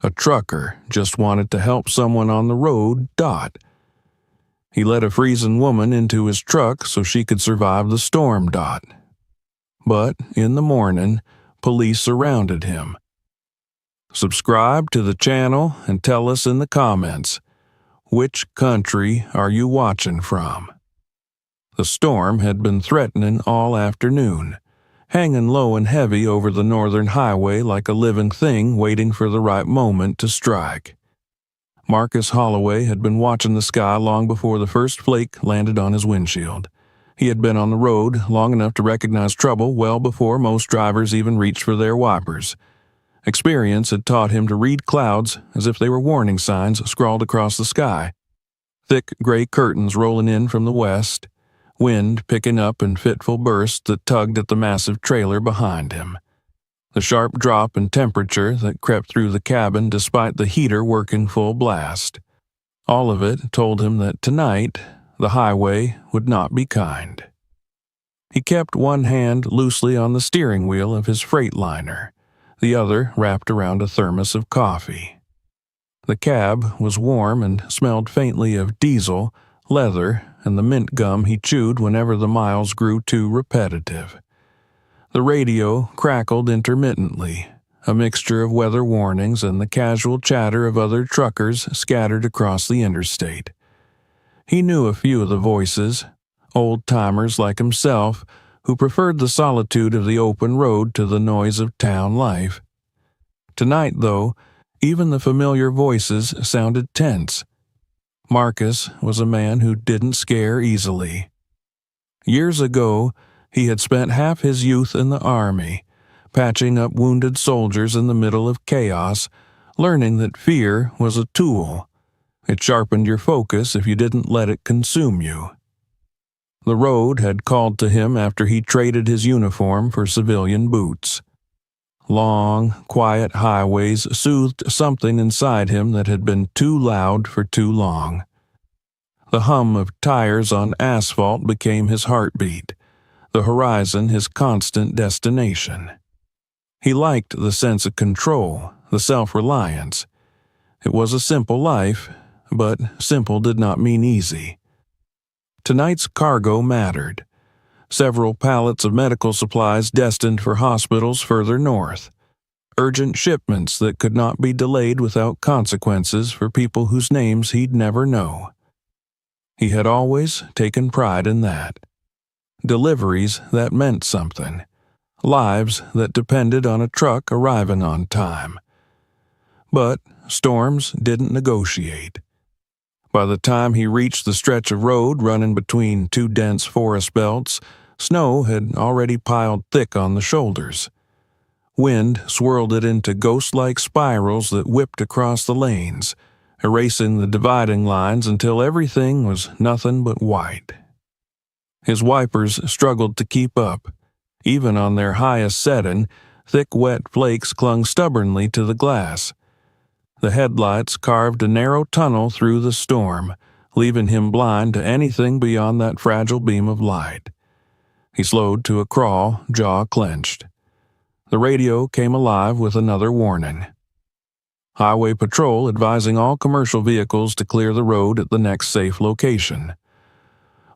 A trucker just wanted to help someone on the road. He let a freezing woman into his truck so she could survive the storm. But in the morning, police surrounded him. Subscribe to the channel and tell us in the comments, which country are you watching from? The storm had been threatening all afternoon, hanging low and heavy over the northern highway like a living thing waiting for the right moment to strike. Marcus Holloway had been watching the sky long before the first flake landed on his windshield. He had been on the road long enough to recognize trouble well before most drivers even reached for their wipers. Experience had taught him to read clouds as if they were warning signs scrawled across the sky. Thick gray curtains rolling in from the west, wind picking up in fitful bursts that tugged at the massive trailer behind him. The sharp drop in temperature that crept through the cabin despite the heater working full blast. All of it told him that tonight, the highway would not be kind. He kept one hand loosely on the steering wheel of his Freightliner, the other wrapped around a thermos of coffee. The cab was warm and smelled faintly of diesel, leather, and the mint gum he chewed whenever the miles grew too repetitive. The radio crackled intermittently, a mixture of weather warnings and the casual chatter of other truckers scattered across the interstate. He knew a few of the voices, old-timers like himself, who preferred the solitude of the open road to the noise of town life. Tonight, though, even the familiar voices sounded tense. Marcus was a man who didn't scare easily. Years ago, he had spent half his youth in the army, patching up wounded soldiers in the middle of chaos, learning that fear was a tool. It sharpened your focus if you didn't let it consume you. The road had called to him after he traded his uniform for civilian boots. Long, quiet highways soothed something inside him that had been too loud for too long. The hum of tires on asphalt became his heartbeat, the horizon his constant destination. He liked the sense of control, the self-reliance. It was a simple life, but simple did not mean easy. Tonight's cargo mattered. Several pallets of medical supplies destined for hospitals further north. Urgent shipments that could not be delayed without consequences for people whose names he'd never know. He had always taken pride in that. Deliveries that meant something. Lives that depended on a truck arriving on time. But storms didn't negotiate. By the time he reached the stretch of road running between two dense forest belts, snow had already piled thick on the shoulders. Wind swirled it into ghost-like spirals that whipped across the lanes, erasing the dividing lines until everything was nothing but white. His wipers struggled to keep up. Even on their highest setting, thick wet flakes clung stubbornly to the glass. The headlights carved a narrow tunnel through the storm, leaving him blind to anything beyond that fragile beam of light. He slowed to a crawl, jaw clenched. The radio came alive with another warning. Highway Patrol advising all commercial vehicles to clear the road at the next safe location.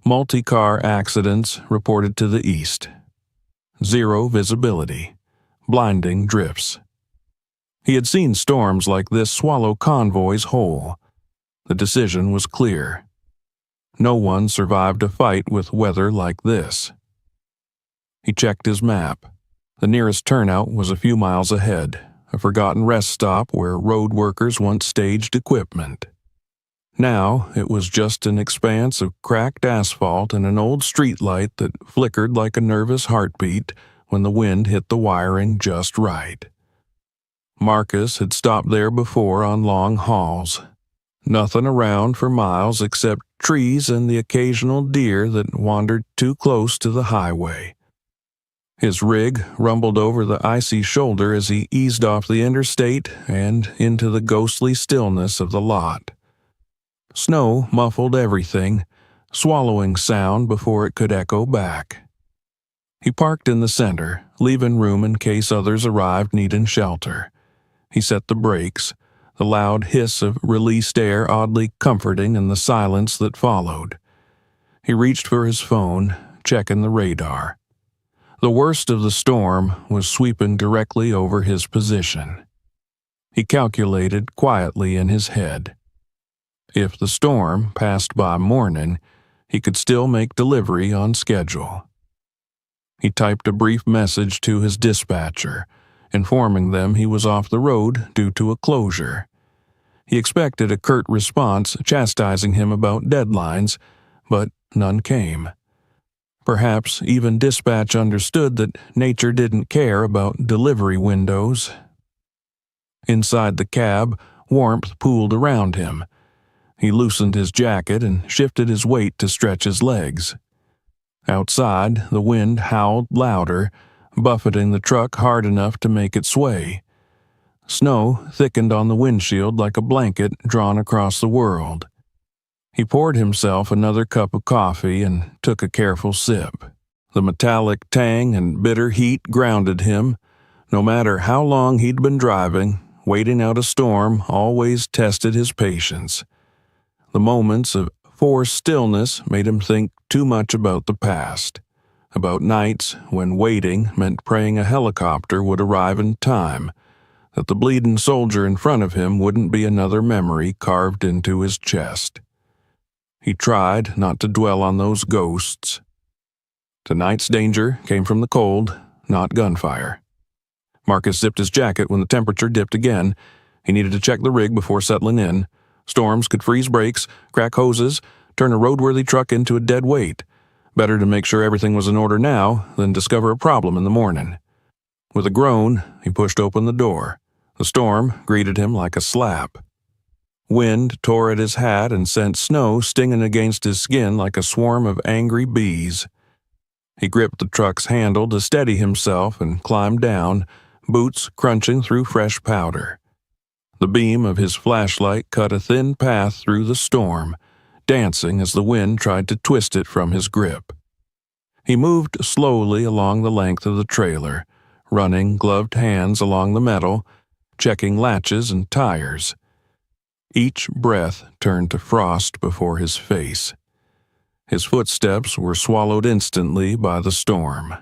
Multi-car accidents reported to the east. Zero visibility. Blinding drifts. He had seen storms like this swallow convoys whole. The decision was clear. No one survived a fight with weather like this. He checked his map. The nearest turnout was a few miles ahead, a forgotten rest stop where road workers once staged equipment. Now it was just an expanse of cracked asphalt and an old streetlight that flickered like a nervous heartbeat when the wind hit the wiring just right. Marcus had stopped there before on long hauls. Nothing around for miles except trees and the occasional deer that wandered too close to the highway. His rig rumbled over the icy shoulder as he eased off the interstate and into the ghostly stillness of the lot. Snow muffled everything, swallowing sound before it could echo back. He parked in the center, leaving room in case others arrived needing shelter. He set the brakes, the loud hiss of released air oddly comforting in the silence that followed. He reached for his phone, checking the radar. The worst of the storm was sweeping directly over his position. He calculated quietly in his head. If the storm passed by morning, he could still make delivery on schedule. He typed a brief message to his dispatcher, informing them he was off the road due to a closure. He expected a curt response chastising him about deadlines, but none came. Perhaps even dispatch understood that nature didn't care about delivery windows. Inside the cab, warmth pooled around him. He loosened his jacket and shifted his weight to stretch his legs. Outside, the wind howled louder, buffeting the truck hard enough to make it sway. Snow thickened on the windshield like a blanket drawn across the world. He poured himself another cup of coffee and took a careful sip. The metallic tang and bitter heat grounded him. No matter how long he'd been driving, waiting out a storm always tested his patience. The moments of forced stillness made him think too much about the past, about nights when waiting meant praying a helicopter would arrive in time, that the bleeding soldier in front of him wouldn't be another memory carved into his chest. He tried not to dwell on those ghosts. Tonight's danger came from the cold, not gunfire. Marcus zipped his jacket when the temperature dipped again. He needed to check the rig before settling in. Storms could freeze brakes, crack hoses, turn a roadworthy truck into a dead weight. Better to make sure everything was in order now than discover a problem in the morning. With a groan, he pushed open the door. The storm greeted him like a slap. Wind tore at his hat and sent snow stinging against his skin like a swarm of angry bees. He gripped the truck's handle to steady himself and climbed down, boots crunching through fresh powder. The beam of his flashlight cut a thin path through the storm, dancing as the wind tried to twist it from his grip. He moved slowly along the length of the trailer, running gloved hands along the metal, checking latches and tires. Each breath turned to frost before his face. His footsteps were swallowed instantly by the storm.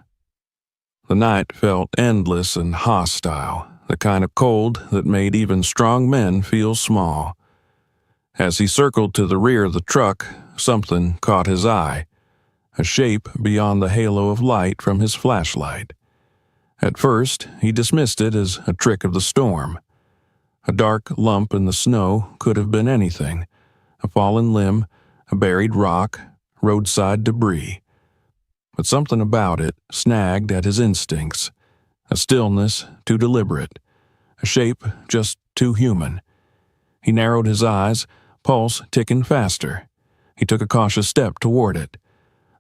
The night felt endless and hostile, the kind of cold that made even strong men feel small. As he circled to the rear of the truck, something caught his eye, a shape beyond the halo of light from his flashlight. At first, he dismissed it as a trick of the storm. A dark lump in the snow could have been anything, a fallen limb, a buried rock, roadside debris. But something about it snagged at his instincts, a stillness too deliberate, a shape just too human. He narrowed his eyes, pulse ticking faster. He took a cautious step toward it.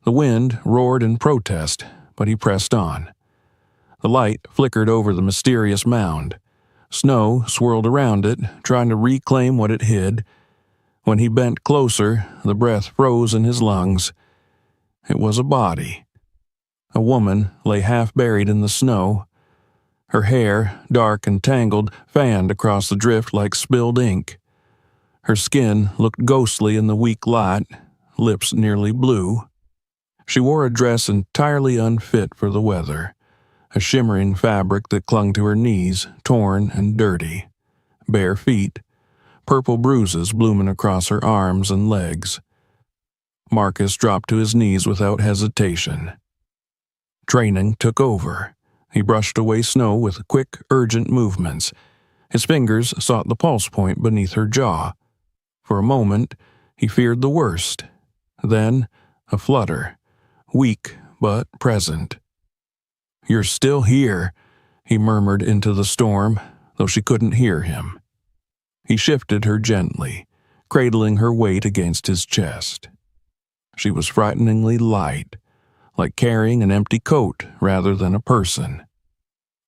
The wind roared in protest, but he pressed on. The light flickered over the mysterious mound. Snow swirled around it, trying to reclaim what it hid. When he bent closer, the breath froze in his lungs. It was a body. A woman lay half buried in the snow. Her hair, dark and tangled, fanned across the drift like spilled ink. Her skin looked ghostly in the weak light, lips nearly blue. She wore a dress entirely unfit for the weather, a shimmering fabric that clung to her knees, torn and dirty. Bare feet, purple bruises blooming across her arms and legs. Marcus dropped to his knees without hesitation. Training took over. He brushed away snow with quick, urgent movements. His fingers sought the pulse point beneath her jaw. For a moment, he feared the worst. Then, a flutter, weak but present. "You're still here," he murmured into the storm, though she couldn't hear him. He shifted her gently, cradling her weight against his chest. She was frighteningly light, like carrying an empty coat rather than a person.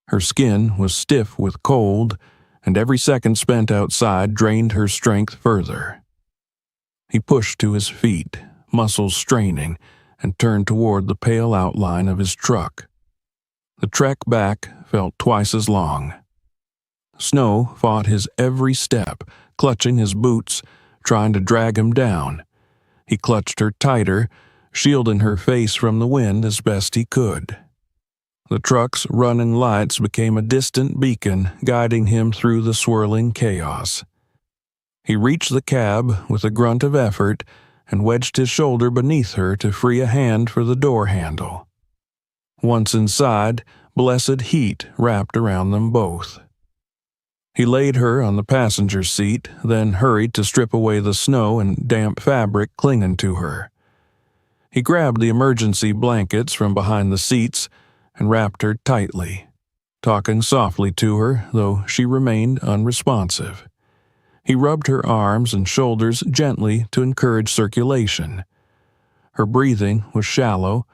Her skin was stiff with cold, and every second spent outside drained her strength further. He pushed to his feet, muscles straining, and turned toward the pale outline of his truck. The trek back felt twice as long. Snow fought his every step, clutching his boots, trying to drag him down. He clutched her tighter, shielding her face from the wind as best he could. The truck's running lights became a distant beacon, guiding him through the swirling chaos. He reached the cab with a grunt of effort and wedged his shoulder beneath her to free a hand for the door handle. Once inside, blessed heat wrapped around them both. He laid her on the passenger seat, then hurried to strip away the snow and damp fabric clinging to her. He grabbed the emergency blankets from behind the seats and wrapped her tightly, talking softly to her, though she remained unresponsive. He rubbed her arms and shoulders gently to encourage circulation. Her breathing was shallow,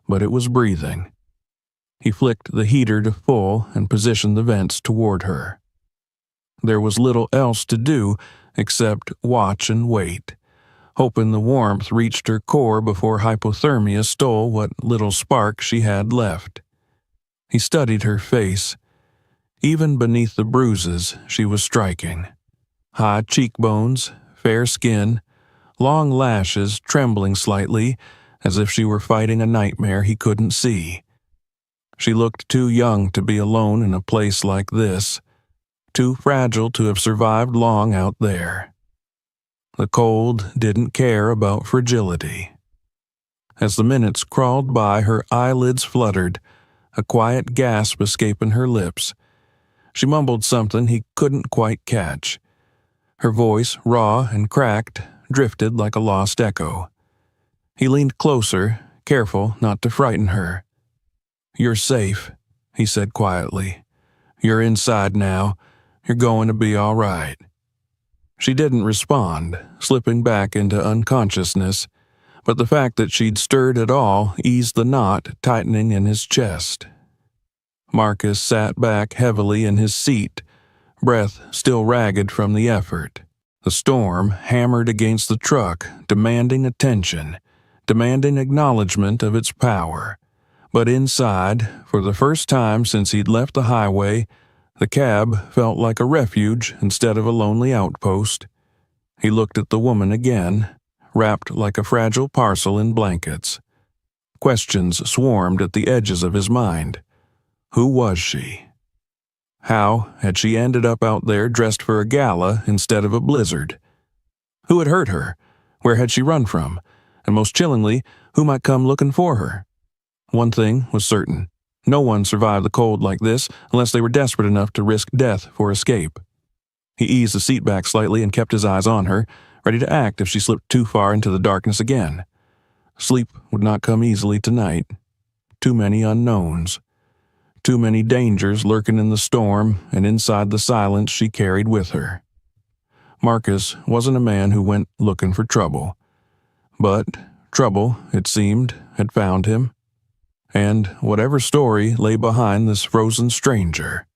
but it was breathing. He flicked the heater to full and positioned the vents toward her. There was little else to do except watch and wait, hoping the warmth reached her core before hypothermia stole what little spark she had left. He studied her face. Even beneath the bruises, she was striking. High cheekbones, fair skin, long lashes trembling slightly as if she were fighting a nightmare he couldn't see. She looked too young to be alone in a place like this, too fragile to have survived long out there. The cold didn't care about fragility. As the minutes crawled by, her eyelids fluttered, a quiet gasp escaping her lips. She mumbled something he couldn't quite catch. Her voice, raw and cracked, drifted like a lost echo. He leaned closer, careful not to frighten her. "You're safe," he said quietly. "You're inside now. You're going to be all right." She didn't respond, slipping back into unconsciousness, but the fact that she'd stirred at all eased the knot tightening in his chest. Marcus sat back heavily in his seat, breath still ragged from the effort. The storm hammered against the truck, demanding attention, demanding acknowledgement of its power. But inside, for the first time since he'd left the highway, the cab felt like a refuge instead of a lonely outpost. He looked at the woman again, wrapped like a fragile parcel in blankets. Questions swarmed at the edges of his mind. Who was she? How had she ended up out there dressed for a gala instead of a blizzard? Who had hurt her? Where had she run from? And most chillingly, who might come looking for her? One thing was certain. No one survived the cold like this unless they were desperate enough to risk death for escape. He eased the seat back slightly and kept his eyes on her, ready to act if she slipped too far into the darkness again. Sleep would not come easily tonight. Too many unknowns. Too many dangers lurking in the storm and inside the silence she carried with her. Marcus wasn't a man who went looking for trouble. But trouble, it seemed, had found him. And whatever story lay behind this frozen stranger,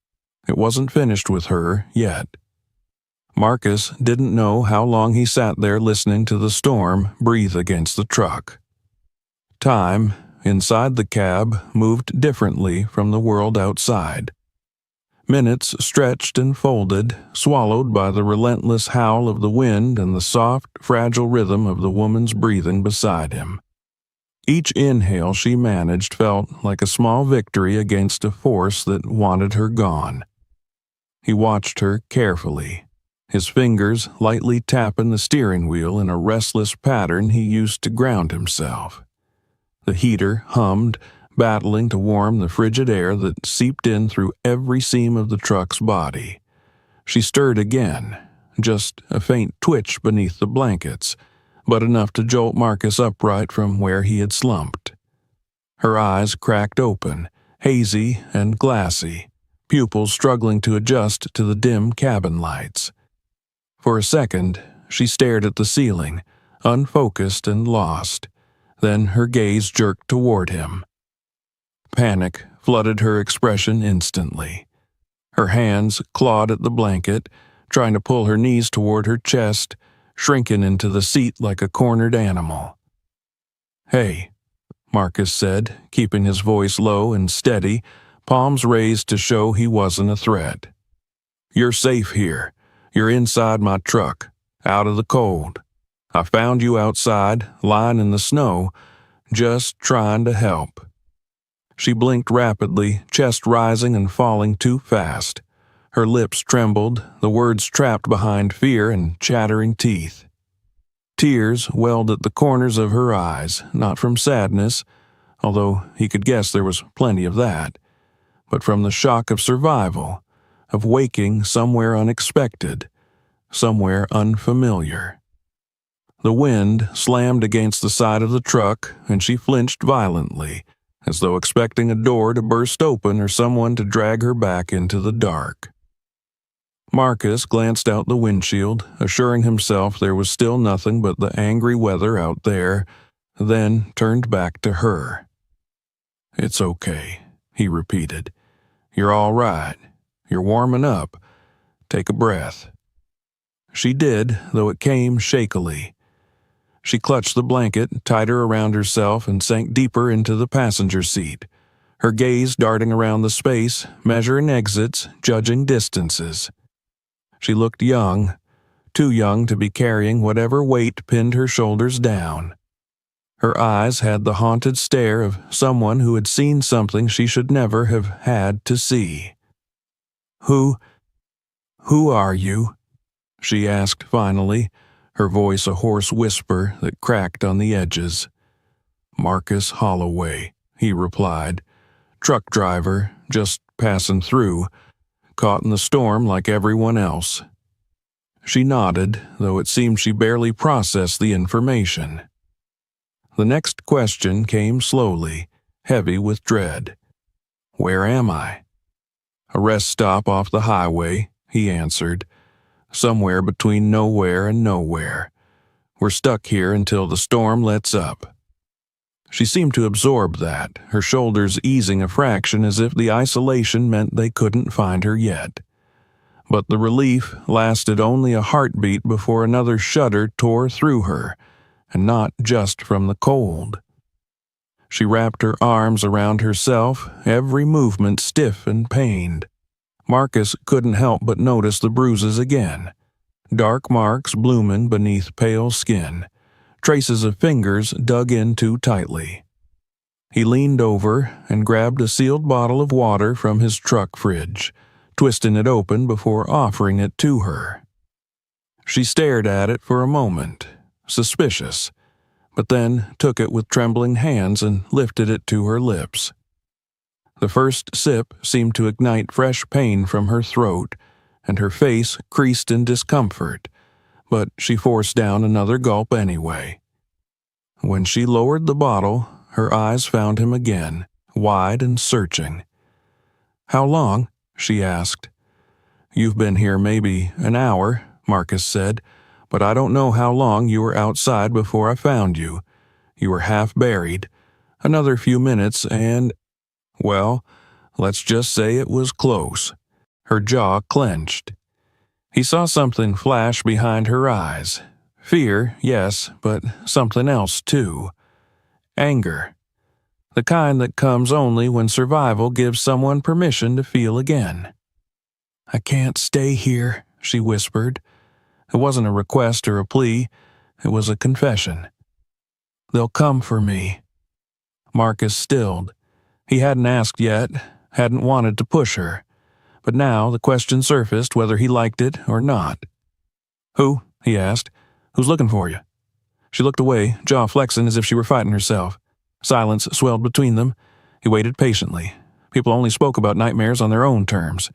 it wasn't finished with her yet. Marcus didn't know how long he sat there listening to the storm breathe against the truck. Time, inside the cab, moved differently from the world outside. Minutes stretched and folded, swallowed by the relentless howl of the wind and the soft, fragile rhythm of the woman's breathing beside him. Each inhale she managed felt like a small victory against a force that wanted her gone. He watched her carefully, his fingers lightly tapping the steering wheel in a restless pattern he used to ground himself. The heater hummed, battling to warm the frigid air that seeped in through every seam of the truck's body. She stirred again, just a faint twitch beneath the blankets, but enough to jolt Marcus upright from where he had slumped. Her eyes cracked open, hazy and glassy, pupils struggling to adjust to the dim cabin lights. For a second, she stared at the ceiling, unfocused and lost. Then her gaze jerked toward him. Panic flooded her expression instantly. Her hands clawed at the blanket, trying to pull her knees toward her chest, shrinking into the seat like a cornered animal. "Hey," Marcus said, keeping his voice low and steady, palms raised to show he wasn't a threat. You're safe here. You're inside my truck, out of the cold. I found you outside, lying in the snow, just trying to help." She blinked rapidly, chest rising and falling too fast. Her lips trembled, the words trapped behind fear and chattering teeth. Tears welled at the corners of her eyes, not from sadness, although he could guess there was plenty of that, but from the shock of survival, of waking somewhere unexpected, somewhere unfamiliar. The wind slammed against the side of the truck, and she flinched violently, as though expecting a door to burst open or someone to drag her back into the dark. Marcus glanced out the windshield, assuring himself there was still nothing but the angry weather out there, then turned back to her. "It's okay," he repeated. "You're all right. You're warming up. Take a breath." She did, though it came shakily. She clutched the blanket tighter around herself and sank deeper into the passenger seat, her gaze darting around the space, measuring exits, judging distances. She looked young, too young to be carrying whatever weight pinned her shoulders down. Her eyes had the haunted stare of someone who had seen something she should never have had to see. Who are you?" she asked finally, her voice a hoarse whisper that cracked on the edges. "Marcus Holloway," he replied. "Truck driver, just passing through, caught in the storm like everyone else." She nodded, though it seemed she barely processed the information. The next question came slowly, heavy with dread. "Where am I?" "A rest stop off the highway," he answered. "Somewhere between nowhere and nowhere. We're stuck here until the storm lets up." She seemed to absorb that, her shoulders easing a fraction as if the isolation meant they couldn't find her yet. But the relief lasted only a heartbeat before another shudder tore through her, and not just from the cold. She wrapped her arms around herself, every movement stiff and pained. Marcus couldn't help but notice the bruises again. Dark marks blooming beneath pale skin, traces of fingers dug in too tightly. He leaned over and grabbed a sealed bottle of water from his truck fridge, twisting it open before offering it to her. She stared at it for a moment, suspicious, but then took it with trembling hands and lifted it to her lips. The first sip seemed to ignite fresh pain from her throat, and her face creased in discomfort, but she forced down another gulp anyway. When she lowered the bottle, her eyes found him again, wide and searching. "How long?" she asked. "You've been here maybe an hour," Marcus said, "but I don't know how long you were outside before I found you. You were half buried. Another few minutes and, well, let's just say it was close." Her jaw clenched. He saw something flash behind her eyes. Fear, yes, but something else too. Anger. The kind that comes only when survival gives someone permission to feel again. "I can't stay here," she whispered. It wasn't a request or a plea, it was a confession. "They'll come for me." Marcus stilled. He hadn't asked yet, hadn't wanted to push her. But now the question surfaced whether he liked it or not. "Who?" he asked. "Who's looking for you?" She looked away, jaw flexing as if she were fighting herself. Silence swelled between them. He waited patiently. People only spoke about nightmares on their own terms.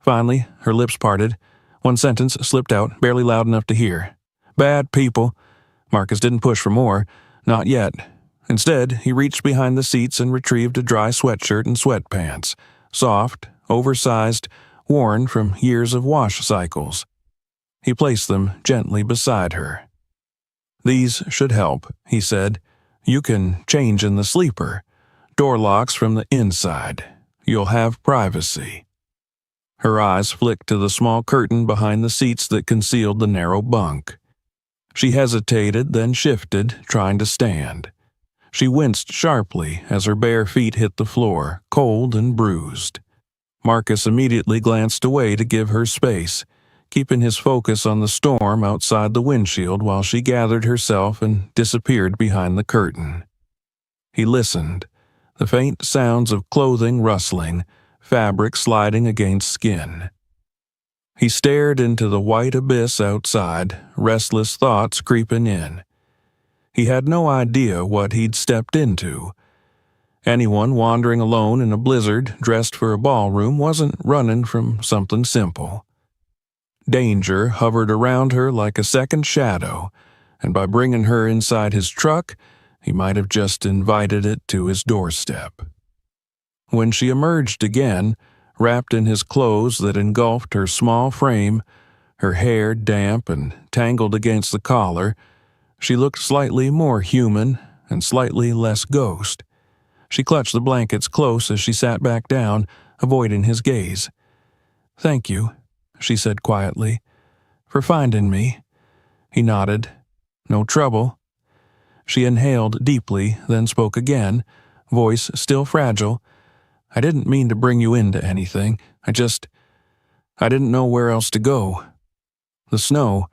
Finally, her lips parted. One sentence slipped out, barely loud enough to hear. "Bad people." Marcus didn't push for more. Not yet. Instead, he reached behind the seats and retrieved a dry sweatshirt and sweatpants. Soft, oversized, worn from years of wash cycles. He placed them gently beside her. "These should help," he said. "You can change in the sleeper. Door locks from the inside. You'll have privacy." Her eyes flicked to the small curtain behind the seats that concealed the narrow bunk. She hesitated, then shifted, trying to stand. She winced sharply as her bare feet hit the floor, cold and bruised. Marcus immediately glanced away to give her space, keeping his focus on the storm outside the windshield while she gathered herself and disappeared behind the curtain. He listened, the faint sounds of clothing rustling, fabric sliding against skin. He stared into the white abyss outside, restless thoughts creeping in. He had no idea what he'd stepped into. Anyone wandering alone in a blizzard dressed for a ballroom wasn't running from something simple. Danger hovered around her like a second shadow, and by bringing her inside his truck, he might have just invited it to his doorstep. When she emerged again, wrapped in his clothes that engulfed her small frame, her hair damp and tangled against the collar, she looked slightly more human and slightly less ghost. She clutched the blankets close as she sat back down, avoiding his gaze. "Thank you," she said quietly, "for finding me." He nodded. "No trouble." She inhaled deeply, then spoke again, voice still fragile. "I didn't mean to bring you into anything. I didn't know where else to go. The snow.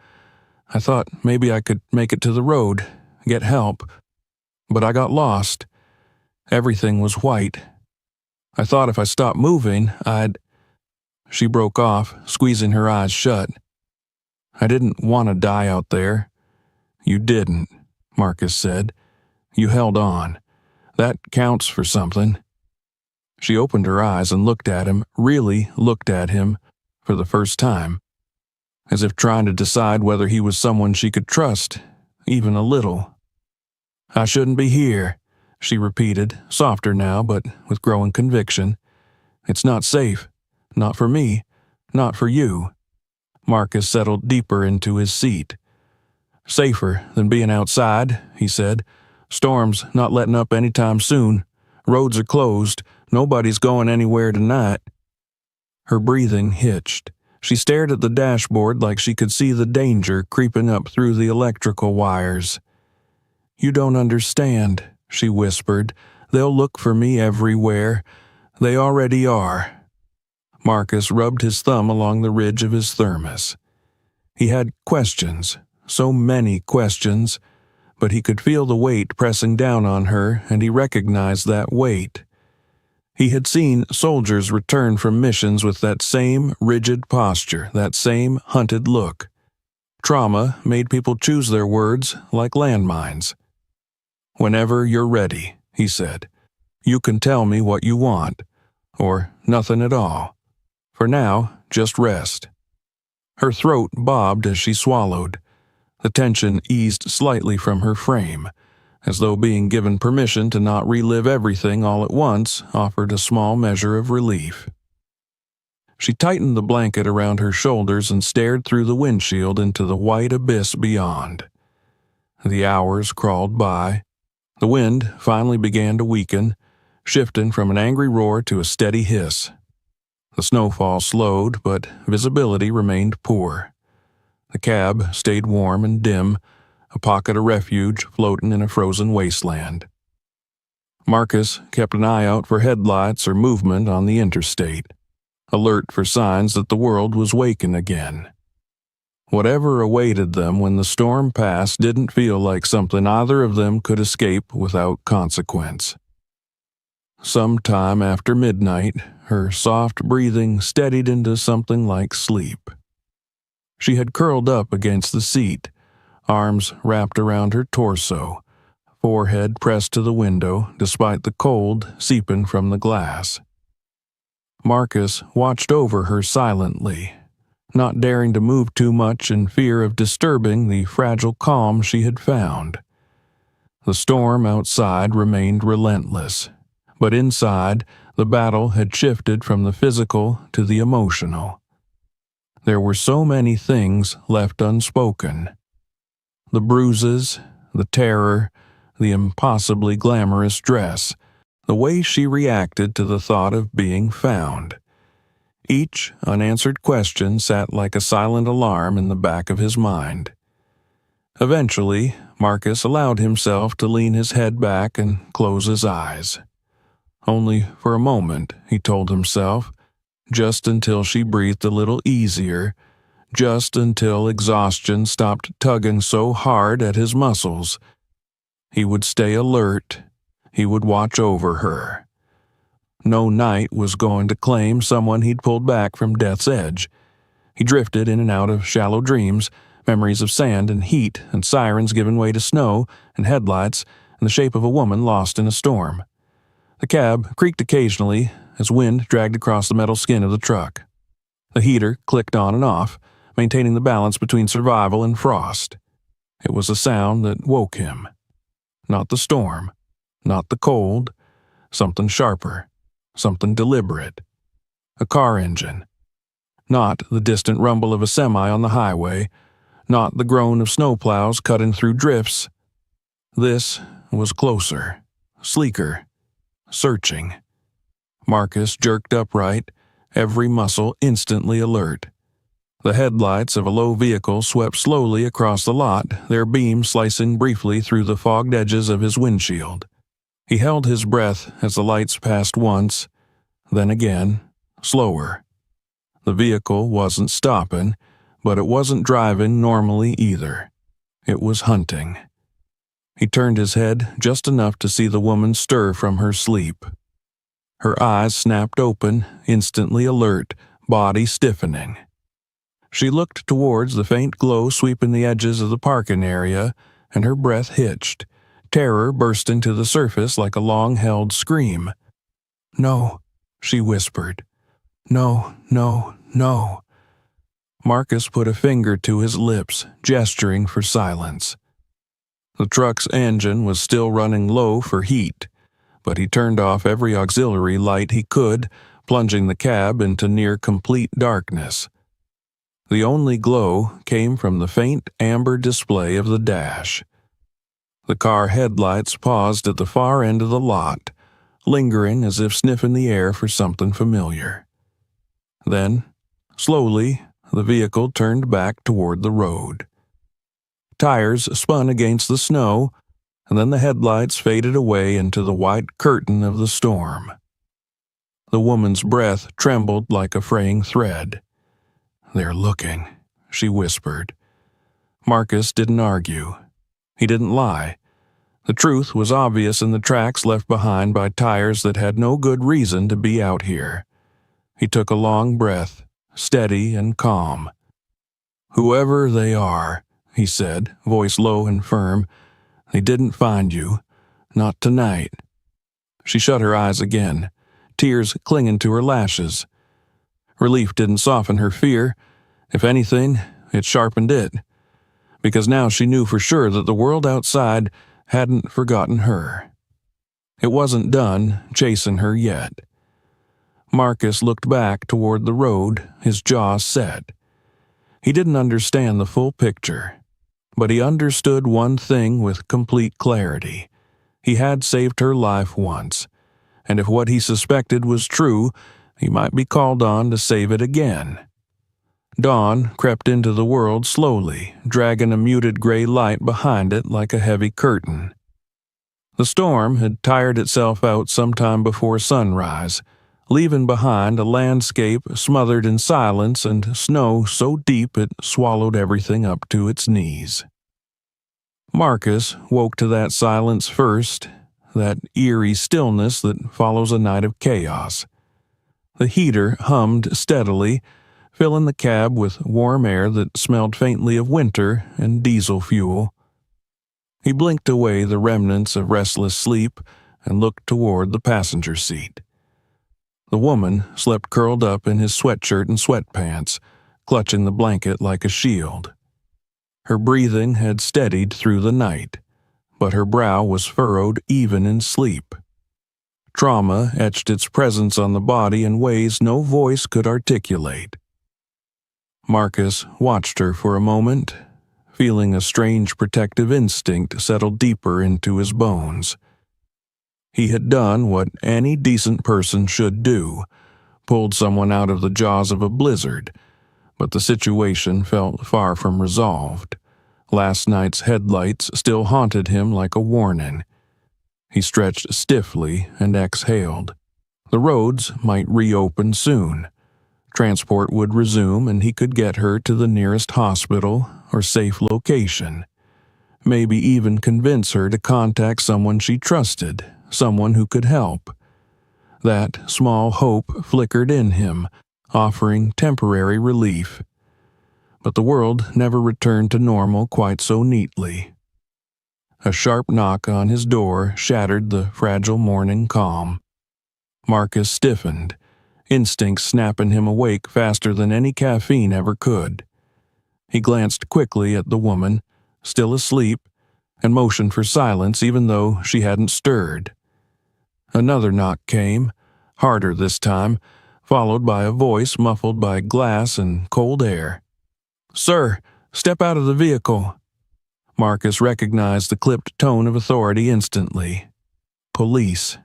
I thought maybe I could make it to the road, get help. But I got lost. Everything was white. I thought if I stopped moving, I'd—" She broke off, squeezing her eyes shut. "I didn't want to die out there." "You didn't," Marcus said. "You held on. That counts for something." She opened her eyes and looked at him, really looked at him, for the first time, as if trying to decide whether he was someone she could trust, even a little. "I shouldn't be here," she repeated, softer now, but with growing conviction. "It's not safe. Not for me. Not for you." Marcus settled deeper into his seat. "Safer than being outside," he said. "Storm's not letting up anytime soon. Roads are closed. Nobody's going anywhere tonight." Her breathing hitched. She stared at the dashboard like she could see the danger creeping up through the electrical wires. "You don't understand," she whispered. "They'll look for me everywhere. They already are." Marcus rubbed his thumb along the ridge of his thermos. He had questions, so many questions, but he could feel the weight pressing down on her, and he recognized that weight. He had seen soldiers return from missions with that same rigid posture, that same hunted look. Trauma made people choose their words like landmines. "Whenever you're ready," he said. "You can tell me what you want, or nothing at all. For now, just rest." Her throat bobbed as she swallowed. The tension eased slightly from her frame, as though being given permission to not relive everything all at once offered a small measure of relief. She tightened the blanket around her shoulders and stared through the windshield into the white abyss beyond. The hours crawled by. The wind finally began to weaken, shifting from an angry roar to a steady hiss. The snowfall slowed, but visibility remained poor. The cab stayed warm and dim, a pocket of refuge floating in a frozen wasteland. Marcus kept an eye out for headlights or movement on the interstate, alert for signs that the world was waking again. Whatever awaited them when the storm passed didn't feel like something either of them could escape without consequence. Sometime after midnight, her soft breathing steadied into something like sleep. She had curled up against the seat, arms wrapped around her torso, forehead pressed to the window despite the cold seeping from the glass. Marcus watched over her silently, not daring to move too much in fear of disturbing the fragile calm she had found. The storm outside remained relentless, but inside, the battle had shifted from the physical to the emotional. There were so many things left unspoken. The bruises, the terror, the impossibly glamorous dress, the way she reacted to the thought of being found. Each unanswered question sat like a silent alarm in the back of his mind. Eventually, Marcus allowed himself to lean his head back and close his eyes. Only for a moment, he told himself. just until she breathed a little easier, just until exhaustion stopped tugging so hard at his muscles. He would stay alert. He would watch over her. No night was going to claim someone he'd pulled back from death's edge. He drifted in and out of shallow dreams, memories of sand and heat and sirens giving way to snow and headlights and the shape of a woman lost in a storm. The cab creaked occasionally as wind dragged across the metal skin of the truck. The heater clicked on and off, maintaining the balance between survival and frost. It was a sound that woke him. Not the storm, not the cold, something sharper, something deliberate. A car engine. Not the distant rumble of a semi on the highway, not the groan of snowplows cutting through drifts. This was closer, sleeker, searching. Marcus jerked upright, every muscle instantly alert. The headlights of a low vehicle swept slowly across the lot, their beam slicing briefly through the fogged edges of his windshield. He held his breath as the lights passed once, then again, slower. The vehicle wasn't stopping, but it wasn't driving normally either. It was hunting. He turned his head just enough to see the woman stir from her sleep. Her eyes snapped open, instantly alert, body stiffening. She looked towards the faint glow sweeping the edges of the parking area, and her breath hitched, terror bursting to the surface like a long-held scream. "No," she whispered. "No, no, no." Marcus put a finger to his lips, gesturing for silence. The truck's engine was still running low for heat, but he turned off every auxiliary light he could, plunging the cab into near-complete darkness. The only glow came from the faint amber display of the dash. The car headlights paused at the far end of the lot, lingering as if sniffing the air for something familiar. Then, slowly, the vehicle turned back toward the road. Tires spun against the snow, and then the headlights faded away into the white curtain of the storm. The woman's breath trembled like a fraying thread. "They're looking," she whispered. Marcus didn't argue. He didn't lie. The truth was obvious in the tracks left behind by tires that had no good reason to be out here. He took a long breath, steady and calm. "Whoever they are," he said, voice low and firm, "they didn't find you. Not tonight." She shut her eyes again, tears clinging to her lashes. Relief didn't soften her fear. If anything, it sharpened it. Because now she knew for sure that the world outside hadn't forgotten her. It wasn't done chasing her yet. Marcus looked back toward the road, his jaw set. He didn't understand the full picture, but he understood one thing with complete clarity. He had saved her life once, and if what he suspected was true, he might be called on to save it again. Dawn crept into the world slowly, dragging a muted gray light behind it like a heavy curtain. The storm had tired itself out sometime before sunrise, leaving behind a landscape smothered in silence and snow so deep it swallowed everything up to its knees. Marcus woke to that silence first, that eerie stillness that follows a night of chaos. The heater hummed steadily, filling the cab with warm air that smelled faintly of winter and diesel fuel. He blinked away the remnants of restless sleep and looked toward the passenger seat. The woman slept curled up in his sweatshirt and sweatpants, clutching the blanket like a shield. Her breathing had steadied through the night, but her brow was furrowed even in sleep. Trauma etched its presence on the body in ways no voice could articulate. Marcus watched her for a moment, feeling a strange protective instinct settle deeper into his bones. He had done what any decent person should do, pulled someone out of the jaws of a blizzard, but the situation felt far from resolved. Last night's headlights still haunted him like a warning. He stretched stiffly and exhaled. The roads might reopen soon. Transport would resume and he could get her to the nearest hospital or safe location. Maybe even convince her to contact someone she trusted, someone who could help. That small hope flickered in him, offering temporary relief. But the world never returned to normal quite so neatly. A sharp knock on his door shattered the fragile morning calm. Marcus stiffened, instincts snapping him awake faster than any caffeine ever could. He glanced quickly at the woman, still asleep, and motioned for silence even though she hadn't stirred. Another knock came, harder this time, followed by a voice muffled by glass and cold air. "Sir, step out of the vehicle." Marcus recognized the clipped tone of authority instantly. Police.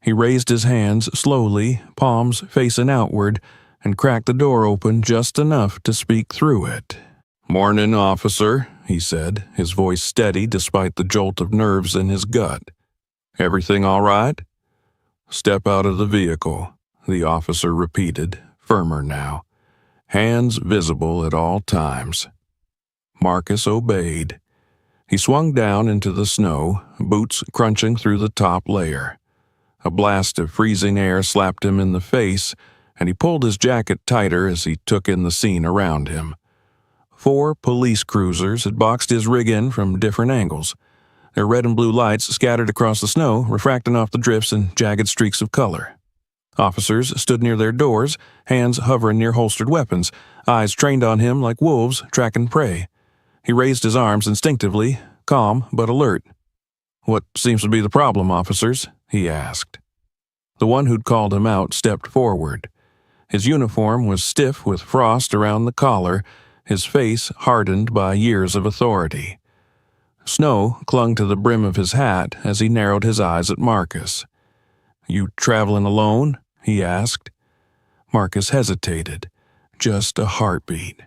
He raised his hands slowly, palms facing outward, and cracked the door open just enough to speak through it. "Morning, officer," he said, his voice steady despite the jolt of nerves in his gut. "Everything all right?" "Step out of the vehicle," the officer repeated, firmer now, hands visible at all times. Marcus obeyed. He swung down into the snow, boots crunching through the top layer. A blast of freezing air slapped him in the face, and he pulled his jacket tighter as he took in the scene around him. 4 police cruisers had boxed his rig in from different angles, their red and blue lights scattered across the snow, refracting off the drifts in jagged streaks of color. Officers stood near their doors, hands hovering near holstered weapons, eyes trained on him like wolves tracking prey. He raised his arms instinctively, calm but alert. "What seems to be the problem, officers?" he asked. The one who'd called him out stepped forward. His uniform was stiff with frost around the collar, his face hardened by years of authority. Snow clung to the brim of his hat as he narrowed his eyes at Marcus. "You traveling alone?" he asked. Marcus hesitated. Just a heartbeat.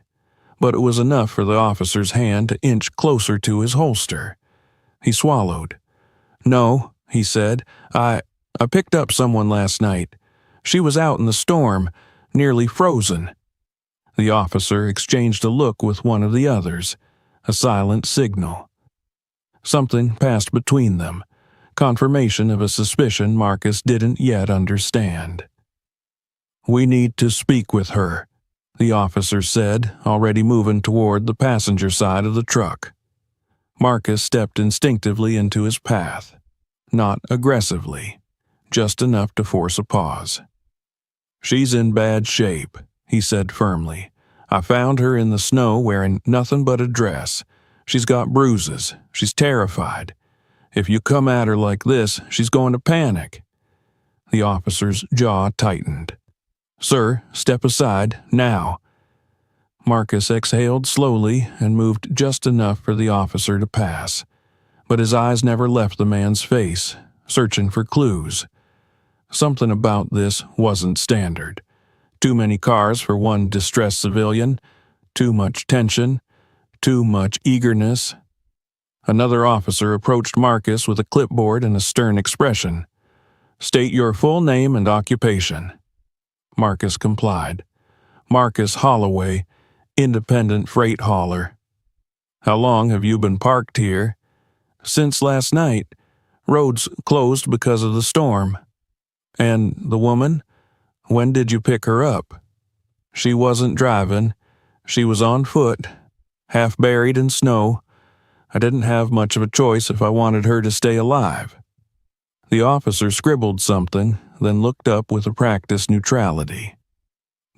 But it was enough for the officer's hand to inch closer to his holster. He swallowed. "No," he said. I picked up someone last night. She was out in the storm, nearly frozen." The officer exchanged a look with one of the others, a silent signal. Something passed between them, confirmation of a suspicion Marcus didn't yet understand. "We need to speak with her," the officer said, already moving toward the passenger side of the truck. Marcus stepped instinctively into his path, not aggressively, just enough to force a pause. "She's in bad shape," he said firmly. "I found her in the snow wearing nothing but a dress. She's got bruises. She's terrified. If you come at her like this, she's going to panic." The officer's jaw tightened. "Sir, step aside, now." Marcus exhaled slowly and moved just enough for the officer to pass, but his eyes never left the man's face, searching for clues. Something about this wasn't standard. Too many cars for one distressed civilian, too much tension, too much eagerness. Another officer approached Marcus with a clipboard and a stern expression. "State your full name and occupation." Marcus complied. "Marcus Holloway, independent freight hauler." "How long have you been parked here?" "Since last night. Roads closed because of the storm." "And the woman? When did you pick her up?" "She wasn't driving. She was on foot, half buried in snow. I didn't have much of a choice if I wanted her to stay alive." The officer scribbled something, then looked up with a practiced neutrality.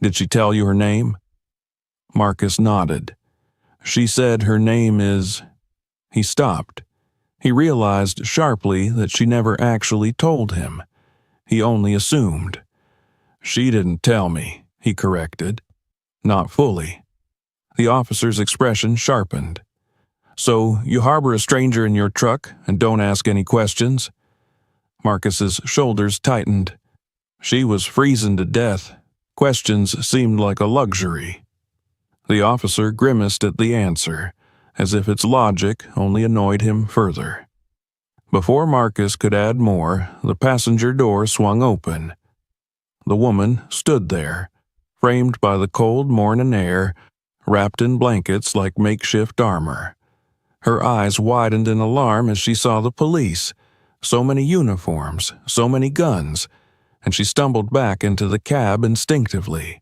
"Did she tell you her name?" Marcus nodded. "She said her name is—" He stopped. He realized sharply that she never actually told him. He only assumed. "She didn't tell me," he corrected. "Not fully." The officer's expression sharpened. "So you harbor a stranger in your truck and don't ask any questions?" Marcus's shoulders tightened. She was freezing to death. Questions seemed like a luxury. The officer grimaced at the answer, as if its logic only annoyed him further. Before Marcus could add more, the passenger door swung open. The woman stood there, framed by the cold morning air, wrapped in blankets like makeshift armor. Her eyes widened in alarm as she saw the police. So many uniforms, so many guns, and she stumbled back into the cab instinctively.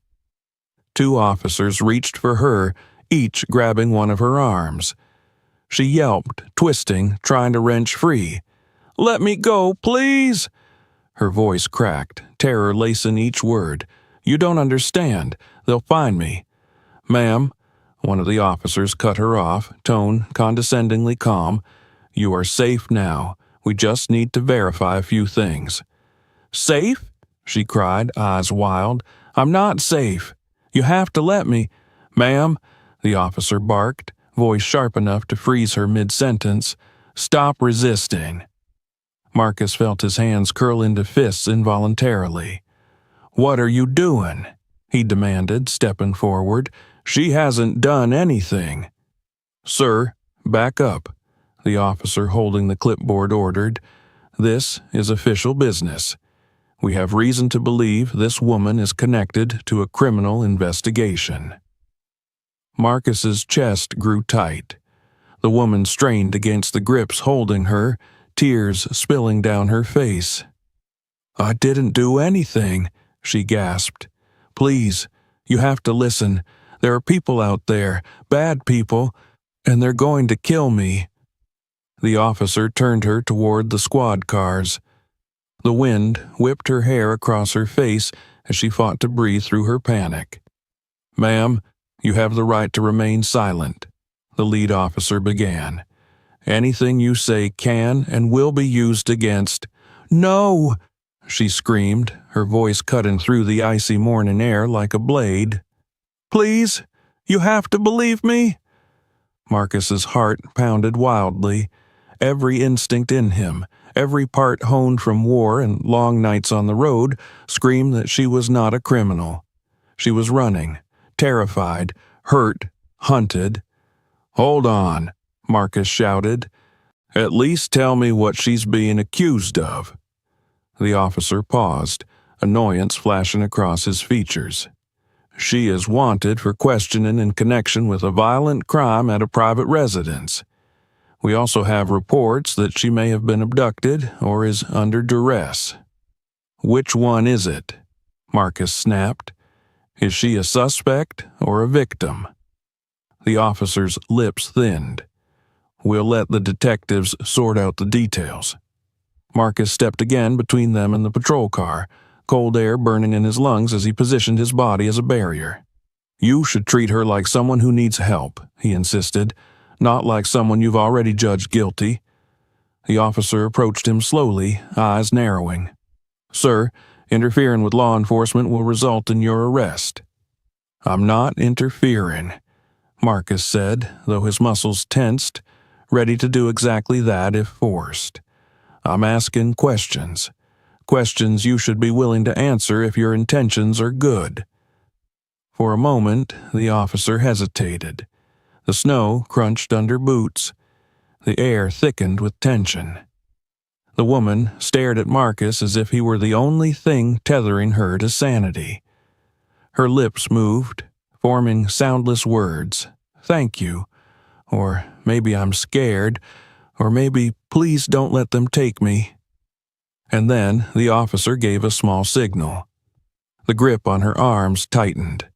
2 officers reached for her, each grabbing one of her arms. She yelped, twisting, trying to wrench free. "Let me go, please!" Her voice cracked, terror lacing each word. "You don't understand. They'll find me." "Ma'am," one of the officers cut her off, tone condescendingly calm. "You are safe now. We just need to verify a few things." "Safe?" she cried, eyes wild. "I'm not safe. You have to let me." "Ma'am," the officer barked, voice sharp enough to freeze her mid-sentence. "Stop resisting." Marcus felt his hands curl into fists involuntarily. "What are you doing?" he demanded, stepping forward. "She hasn't done anything." "Sir, back up," the officer holding the clipboard ordered. "This is official business. We have reason to believe this woman is connected to a criminal investigation." Marcus's chest grew tight. The woman strained against the grips holding her, tears spilling down her face. "I didn't do anything," she gasped. "Please, you have to listen. There are people out there, bad people, and they're going to kill me." The officer turned her toward the squad cars. The wind whipped her hair across her face as she fought to breathe through her panic. "Ma'am, you have the right to remain silent," the lead officer began. "Anything you say can and will be used against—" "No!" she screamed, her voice cutting through the icy morning air like a blade. "Please, you have to believe me." Marcus's heart pounded wildly. Every instinct in him, every part honed from war and long nights on the road, screamed that she was not a criminal. She was running, terrified, hurt, hunted. "Hold on," Marcus shouted. "At least tell me what she's being accused of." The officer paused, annoyance flashing across his features. "She is wanted for questioning in connection with a violent crime at a private residence. We also have reports that she may have been abducted or is under duress." "Which one is it?" Marcus snapped. "Is she a suspect or a victim?" The officer's lips thinned. "We'll let the detectives sort out the details." Marcus stepped again between them and the patrol car, cold air burning in his lungs as he positioned his body as a barrier. "You should treat her like someone who needs help," he insisted, "not like someone you've already judged guilty." The officer approached him slowly, eyes narrowing. "Sir, interfering with law enforcement will result in your arrest." "I'm not interfering," Marcus said, though his muscles tensed, ready to do exactly that if forced. "I'm asking questions. Questions you should be willing to answer if your intentions are good." For a moment, the officer hesitated. The snow crunched under boots. The air thickened with tension. The woman stared at Marcus as if he were the only thing tethering her to sanity. Her lips moved, forming soundless words. "Thank you," or "maybe I'm scared," or maybe "please don't let them take me." And then the officer gave a small signal. The grip on her arms tightened.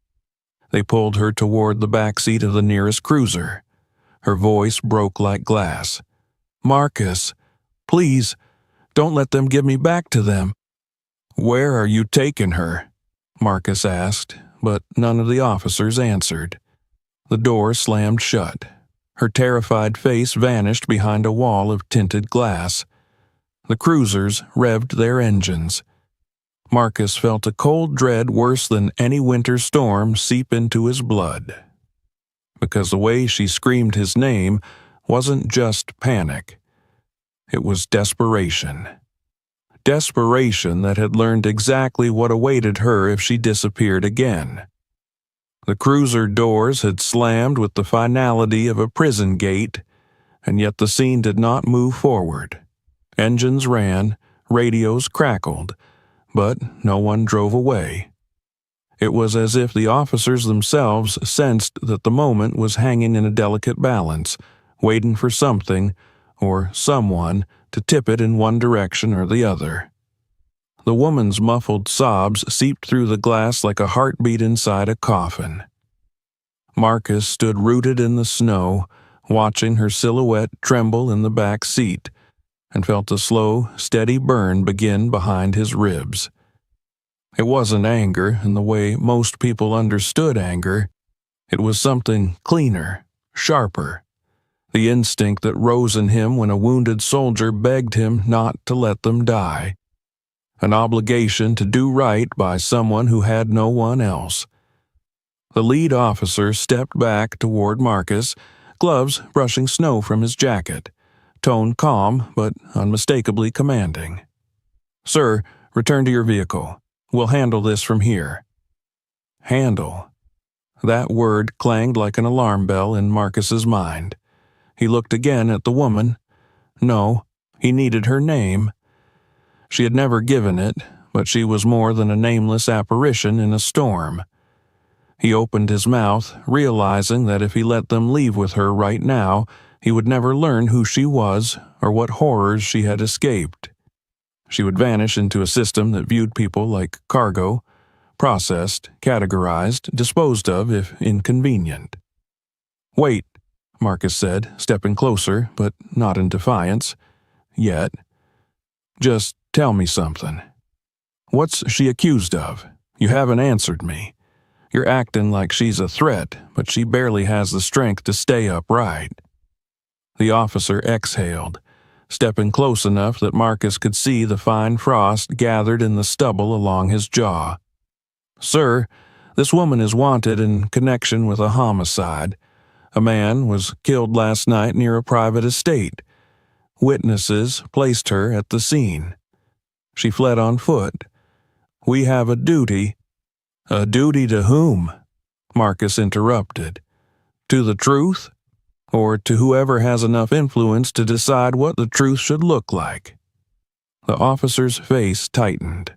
They pulled her toward the back seat of the nearest cruiser. Her voice broke like glass. "Marcus, please, don't let them give me back to them." "Where are you taking her?" Marcus asked, but none of the officers answered. The door slammed shut. Her terrified face vanished behind a wall of tinted glass. The cruisers revved their engines. Marcus felt a cold dread worse than any winter storm seep into his blood. Because the way she screamed his name wasn't just panic. It was desperation. Desperation that had learned exactly what awaited her if she disappeared again. The cruiser doors had slammed with the finality of a prison gate, and yet the scene did not move forward. Engines ran, radios crackled, but no one drove away. It was as if the officers themselves sensed that the moment was hanging in a delicate balance, waiting for something, or someone, to tip it in one direction or the other. The woman's muffled sobs seeped through the glass like a heartbeat inside a coffin. Marcus stood rooted in the snow, watching her silhouette tremble in the back seat, and felt a slow, steady burn begin behind his ribs. It wasn't anger in the way most people understood anger. It was something cleaner, sharper. The instinct that rose in him when a wounded soldier begged him not to let them die. An obligation to do right by someone who had no one else. The lead officer stepped back toward Marcus, gloves brushing snow from his jacket, tone calm but unmistakably commanding. "Sir, return to your vehicle. We'll handle this from here." Handle. That word clanged like an alarm bell in Marcus's mind. He looked again at the woman. No, he needed her name. She had never given it, but she was more than a nameless apparition in a storm. He opened his mouth, realizing that if he let them leave with her right now, he would never learn who she was or what horrors she had escaped. She would vanish into a system that viewed people like cargo, processed, categorized, disposed of if inconvenient. "Wait," Marcus said, stepping closer, but not in defiance. Yet. "Just tell me something. What's she accused of? You haven't answered me. You're acting like she's a threat, but she barely has the strength to stay upright." The officer exhaled, stepping close enough that Marcus could see the fine frost gathered in the stubble along his jaw. "Sir, this woman is wanted in connection with a homicide. A man was killed last night near a private estate. Witnesses placed her at the scene. She fled on foot. We have a duty." "A duty to whom?" Marcus interrupted. "To the truth? Or to whoever has enough influence to decide what the truth should look like?" The officer's face tightened.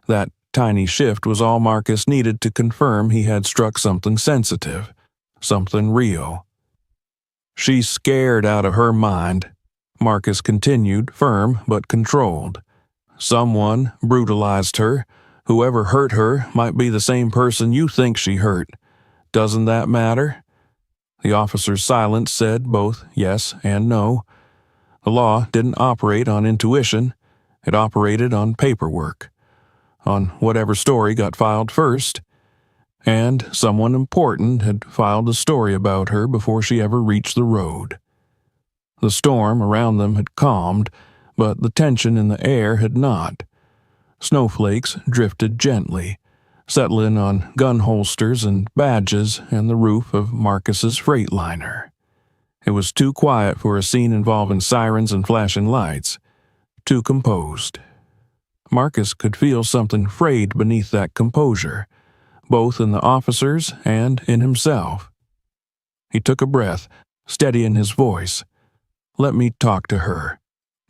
That tiny shift was all Marcus needed to confirm he had struck something sensitive, something real. "She's scared out of her mind," Marcus continued, firm but controlled. "Someone brutalized her. Whoever hurt her might be the same person you think she hurt. Doesn't that matter?" The officer's silence said both yes and no. The law didn't operate on intuition. It operated on paperwork, on whatever story got filed first. And someone important had filed a story about her before she ever reached the road. The storm around them had calmed, but the tension in the air had not. Snowflakes drifted gently, settling on gun holsters and badges and the roof of Marcus's Freightliner. It was too quiet for a scene involving sirens and flashing lights, too composed. Marcus could feel something frayed beneath that composure, both in the officers and in himself. He took a breath, steadying his voice. "Let me talk to her.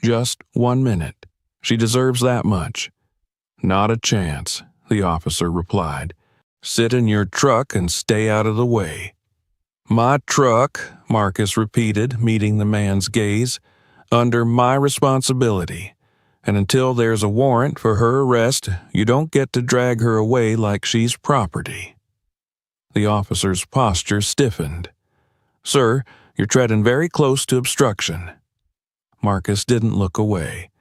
Just 1 minute. She deserves that much." "Not a chance," the officer replied. "Sit in your truck and stay out of the way." "My truck," Marcus repeated, meeting the man's gaze. "Under my responsibility. And until there's a warrant for her arrest, you don't get to drag her away like she's property." The officer's posture stiffened. "Sir, you're treading very close to obstruction." Marcus didn't look away.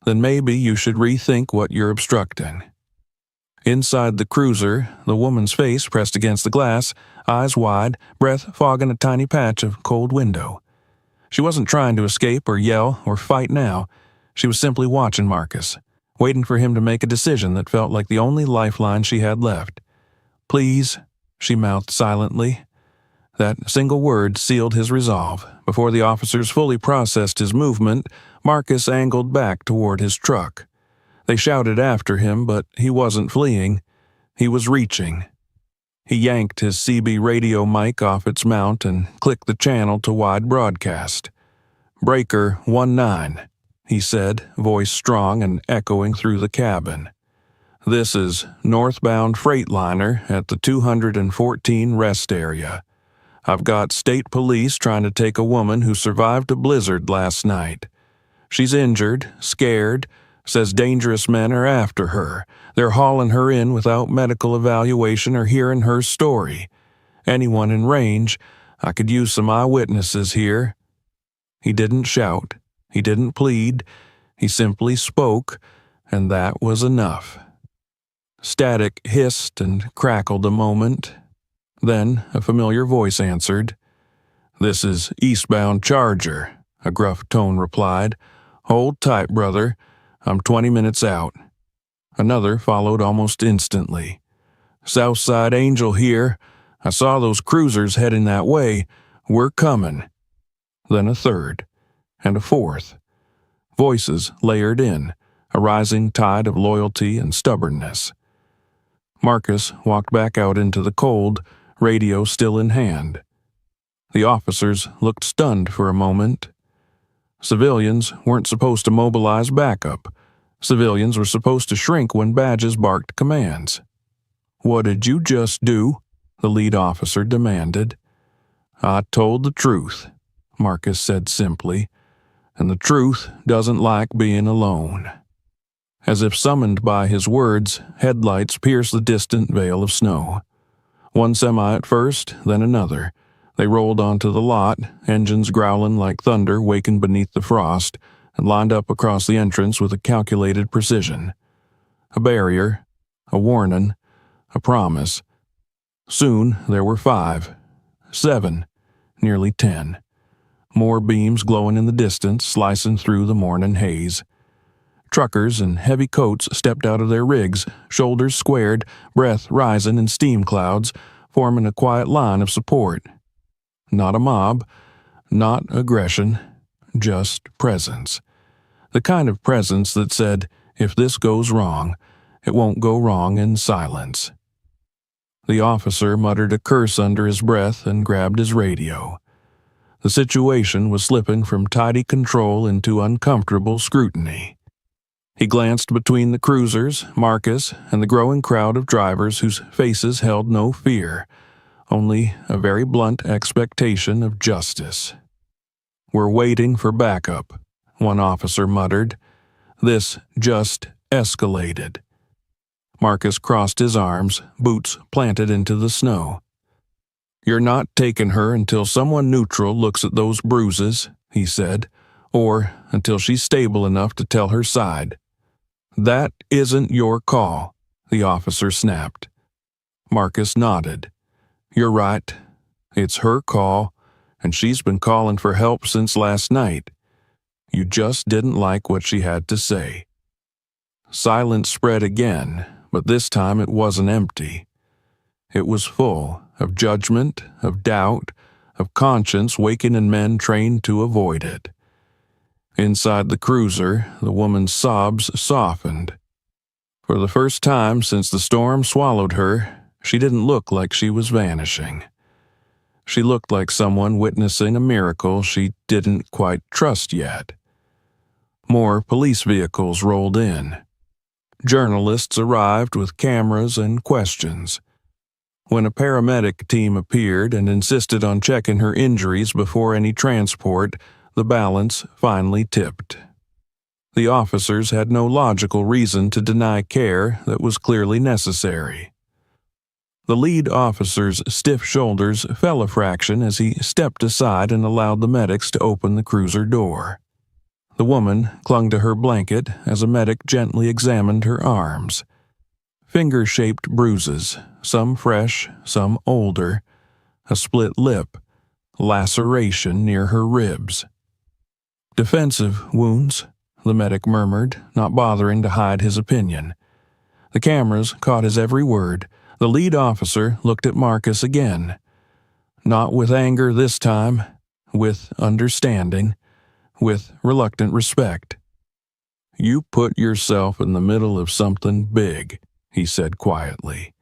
"Then maybe you should rethink what you're obstructing." Inside the cruiser, the woman's face pressed against the glass, eyes wide, breath fogging a tiny patch of cold window. She wasn't trying to escape or yell or fight now. She was simply watching Marcus, waiting for him to make a decision that felt like the only lifeline she had left. "Please," she mouthed silently. That single word sealed his resolve. Before the officers fully processed his movement, Marcus angled back toward his truck. They shouted after him, but he wasn't fleeing. He was reaching. He yanked his CB radio mic off its mount and clicked the channel to wide broadcast. "Breaker 19, he said, voice strong and echoing through the cabin. This is northbound Freightliner at the 214 rest area. I've got state police trying to take a woman who survived a blizzard last night. She's injured, scared, says dangerous men are after her. They're hauling her in without medical evaluation or hearing her story. Anyone in range, I could use some eyewitnesses here." He didn't shout. He didn't plead. He simply spoke, and that was enough. Static hissed and crackled a moment. Then a familiar voice answered. "This is eastbound Charger," a gruff tone replied. "Hold tight, brother. I'm 20 minutes out." Another followed almost instantly. "Southside Angel here. I saw those cruisers heading that way. We're coming." Then a third, and a fourth. Voices layered in, a rising tide of loyalty and stubbornness. Marcus walked back out into the cold, radio still in hand. The officers looked stunned for a moment. Civilians weren't supposed to mobilize backup. Civilians were supposed to shrink when badges barked commands. "What did you just do?" the lead officer demanded. "I told the truth," Marcus said simply, "and the truth doesn't like being alone." As if summoned by his words, headlights pierced the distant veil of snow. One semi at first, then another. They rolled onto the lot, engines growling like thunder wakened beneath the frost, and lined up across the entrance with a calculated precision. A barrier, a warning, a promise. Soon there were 5, 7, nearly 10. More beams glowing in the distance, slicing through the morning haze. Truckers in heavy coats stepped out of their rigs, shoulders squared, breath rising in steam clouds, forming a quiet line of support. Not a mob, not aggression, just presence. The kind of presence that said, if this goes wrong, it won't go wrong in silence. The officer muttered a curse under his breath and grabbed his radio. The situation was slipping from tidy control into uncomfortable scrutiny. He glanced between the cruisers, Marcus, and the growing crowd of drivers whose faces held no fear, only a very blunt expectation of justice. "We're waiting for backup," one officer muttered. "This just escalated." Marcus crossed his arms, boots planted into the snow. "You're not taking her until someone neutral looks at those bruises," he said, "or until she's stable enough to tell her side." "That isn't your call," the officer snapped. Marcus nodded. "You're right. It's her call, and she's been calling for help since last night. You just didn't like what she had to say." Silence spread again, but this time it wasn't empty. It was full of judgment, of doubt, of conscience waking in men trained to avoid it. Inside the cruiser, the woman's sobs softened. For the first time since the storm swallowed her, she didn't look like she was vanishing. She looked like someone witnessing a miracle she didn't quite trust yet. More police vehicles rolled in. Journalists arrived with cameras and questions. When a paramedic team appeared and insisted on checking her injuries before any transport, the balance finally tipped. The officers had no logical reason to deny care that was clearly necessary. The lead officer's stiff shoulders fell a fraction as he stepped aside and allowed the medics to open the cruiser door. The woman clung to her blanket as a medic gently examined her arms. Finger-shaped bruises, some fresh, some older, a split lip, laceration near her ribs. "Defensive wounds," the medic murmured, not bothering to hide his opinion. The cameras caught his every word. The lead officer looked at Marcus again. Not with anger this time, with understanding, with reluctant respect. "You put yourself in the middle of something big," he said quietly.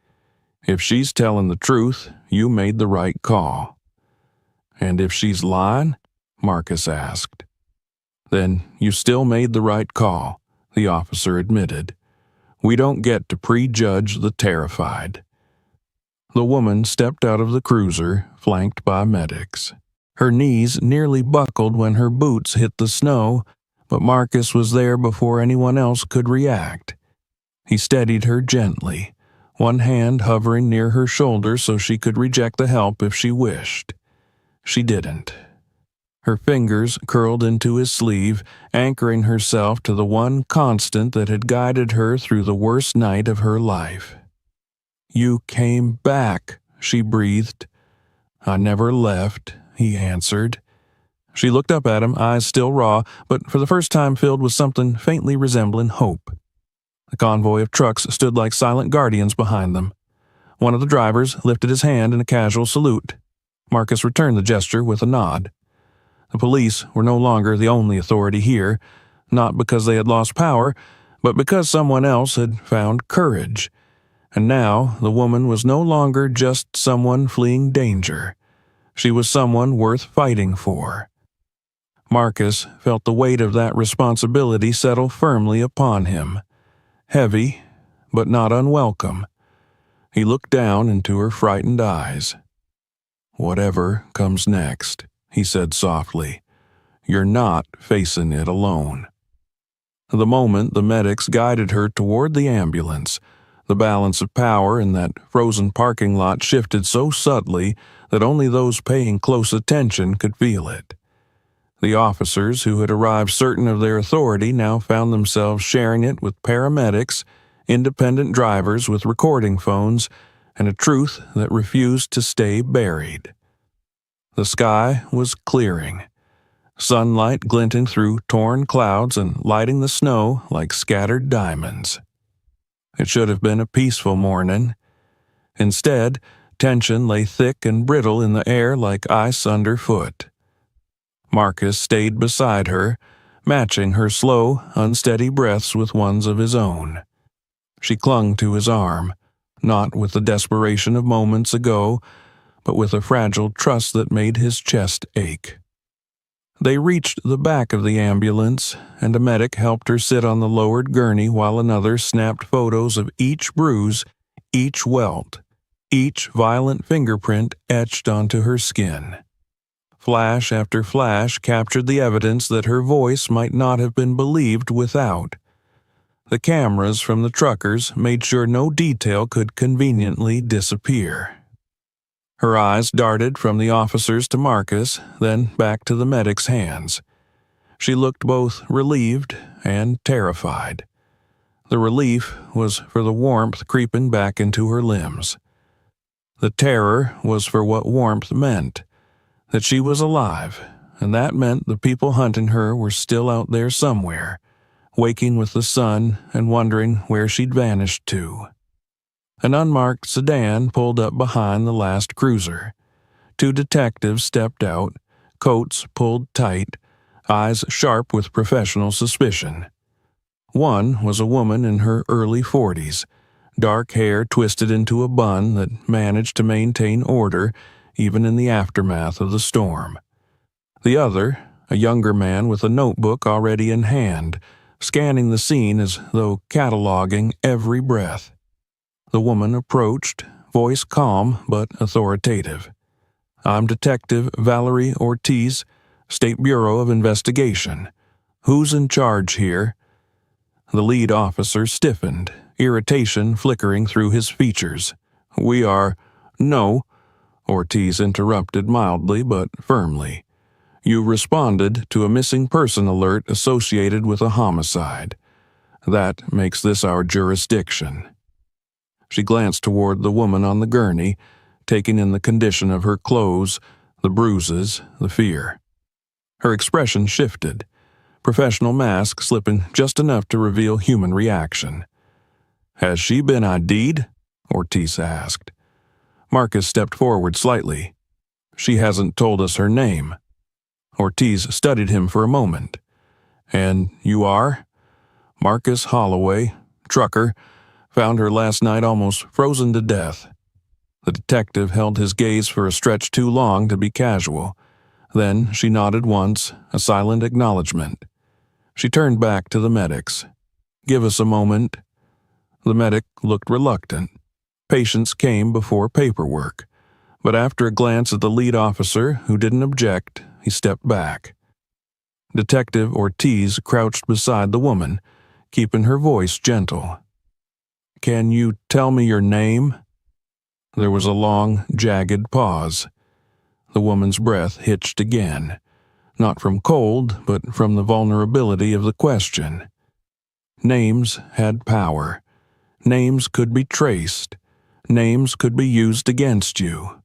"If she's telling the truth, you made the right call." "And if she's lying?" Marcus asked. "Then you still made the right call," the officer admitted. We don't get to prejudge the terrified. The woman stepped out of the cruiser, flanked by medics. Her knees nearly buckled when her boots hit the snow, but Marcus was there before anyone else could react. He steadied her gently, one hand hovering near her shoulder so she could reject the help if she wished. She didn't. Her fingers curled into his sleeve, anchoring herself to the one constant that had guided her through the worst night of her life. "You came back," she breathed. "I never left," he answered. She looked up at him, eyes still raw, but for the first time filled with something faintly resembling hope. The convoy of trucks stood like silent guardians behind them. One of the drivers lifted his hand in a casual salute. Marcus returned the gesture with a nod. The police were no longer the only authority here, not because they had lost power, but because someone else had found courage. And now the woman was no longer just someone fleeing danger. She was someone worth fighting for. Marcus felt the weight of that responsibility settle firmly upon him. Heavy, but not unwelcome. He looked down into her frightened eyes. "Whatever comes next," he said softly, "you're not facing it alone." The moment the medics guided her toward the ambulance, the balance of power in that frozen parking lot shifted so subtly that only those paying close attention could feel it. The officers who had arrived certain of their authority now found themselves sharing it with paramedics, independent drivers with recording phones, and a truth that refused to stay buried. The sky was clearing, sunlight glinting through torn clouds and lighting the snow like scattered diamonds. It should have been a peaceful morning. Instead, tension lay thick and brittle in the air like ice underfoot. Marcus stayed beside her, matching her slow, unsteady breaths with ones of his own. She clung to his arm, not with the desperation of moments ago, but with a fragile trust that made his chest ache. They reached the back of the ambulance, and a medic helped her sit on the lowered gurney while another snapped photos of each bruise, each welt, each violent fingerprint etched onto her skin. Flash after flash captured the evidence that her voice might not have been believed without. The cameras from the truckers made sure no detail could conveniently disappear. Her eyes darted from the officers to Marcus, then back to the medic's hands. She looked both relieved and terrified. The relief was for the warmth creeping back into her limbs. The terror was for what warmth meant, that she was alive, and that meant the people hunting her were still out there somewhere, waking with the sun and wondering where she'd vanished to. An unmarked sedan pulled up behind the last cruiser. Two detectives stepped out, coats pulled tight, eyes sharp with professional suspicion. One was a woman in her early 40s, dark hair twisted into a bun that managed to maintain order even in the aftermath of the storm. The other, a younger man with a notebook already in hand, scanning the scene as though cataloging every breath. The woman approached, voice calm but authoritative. "I'm Detective Valerie Ortiz, State Bureau of Investigation. Who's in charge here?" The lead officer stiffened, irritation flickering through his features. "We are—" "No," Ortiz interrupted mildly but firmly. "You responded to a missing person alert associated with a homicide. That makes this our jurisdiction." She glanced toward the woman on the gurney, taking in the condition of her clothes, the bruises, the fear. Her expression shifted, professional mask slipping just enough to reveal human reaction. "Has she been ID'd?" Ortiz asked. Marcus stepped forward slightly. "She hasn't told us her name." Ortiz studied him for a moment. "And you are?" "Marcus Holloway, trucker. Found her last night almost frozen to death." The detective held his gaze for a stretch too long to be casual. Then she nodded once, a silent acknowledgement. She turned back to the medics. "Give us a moment." The medic looked reluctant. Patience came before paperwork, but after a glance at the lead officer, who didn't object, he stepped back. Detective Ortiz crouched beside the woman, keeping her voice gentle. "Can you tell me your name?" There was a long, jagged pause. The woman's breath hitched again, not from cold, but from the vulnerability of the question. Names had power. Names could be traced. Names could be used against you.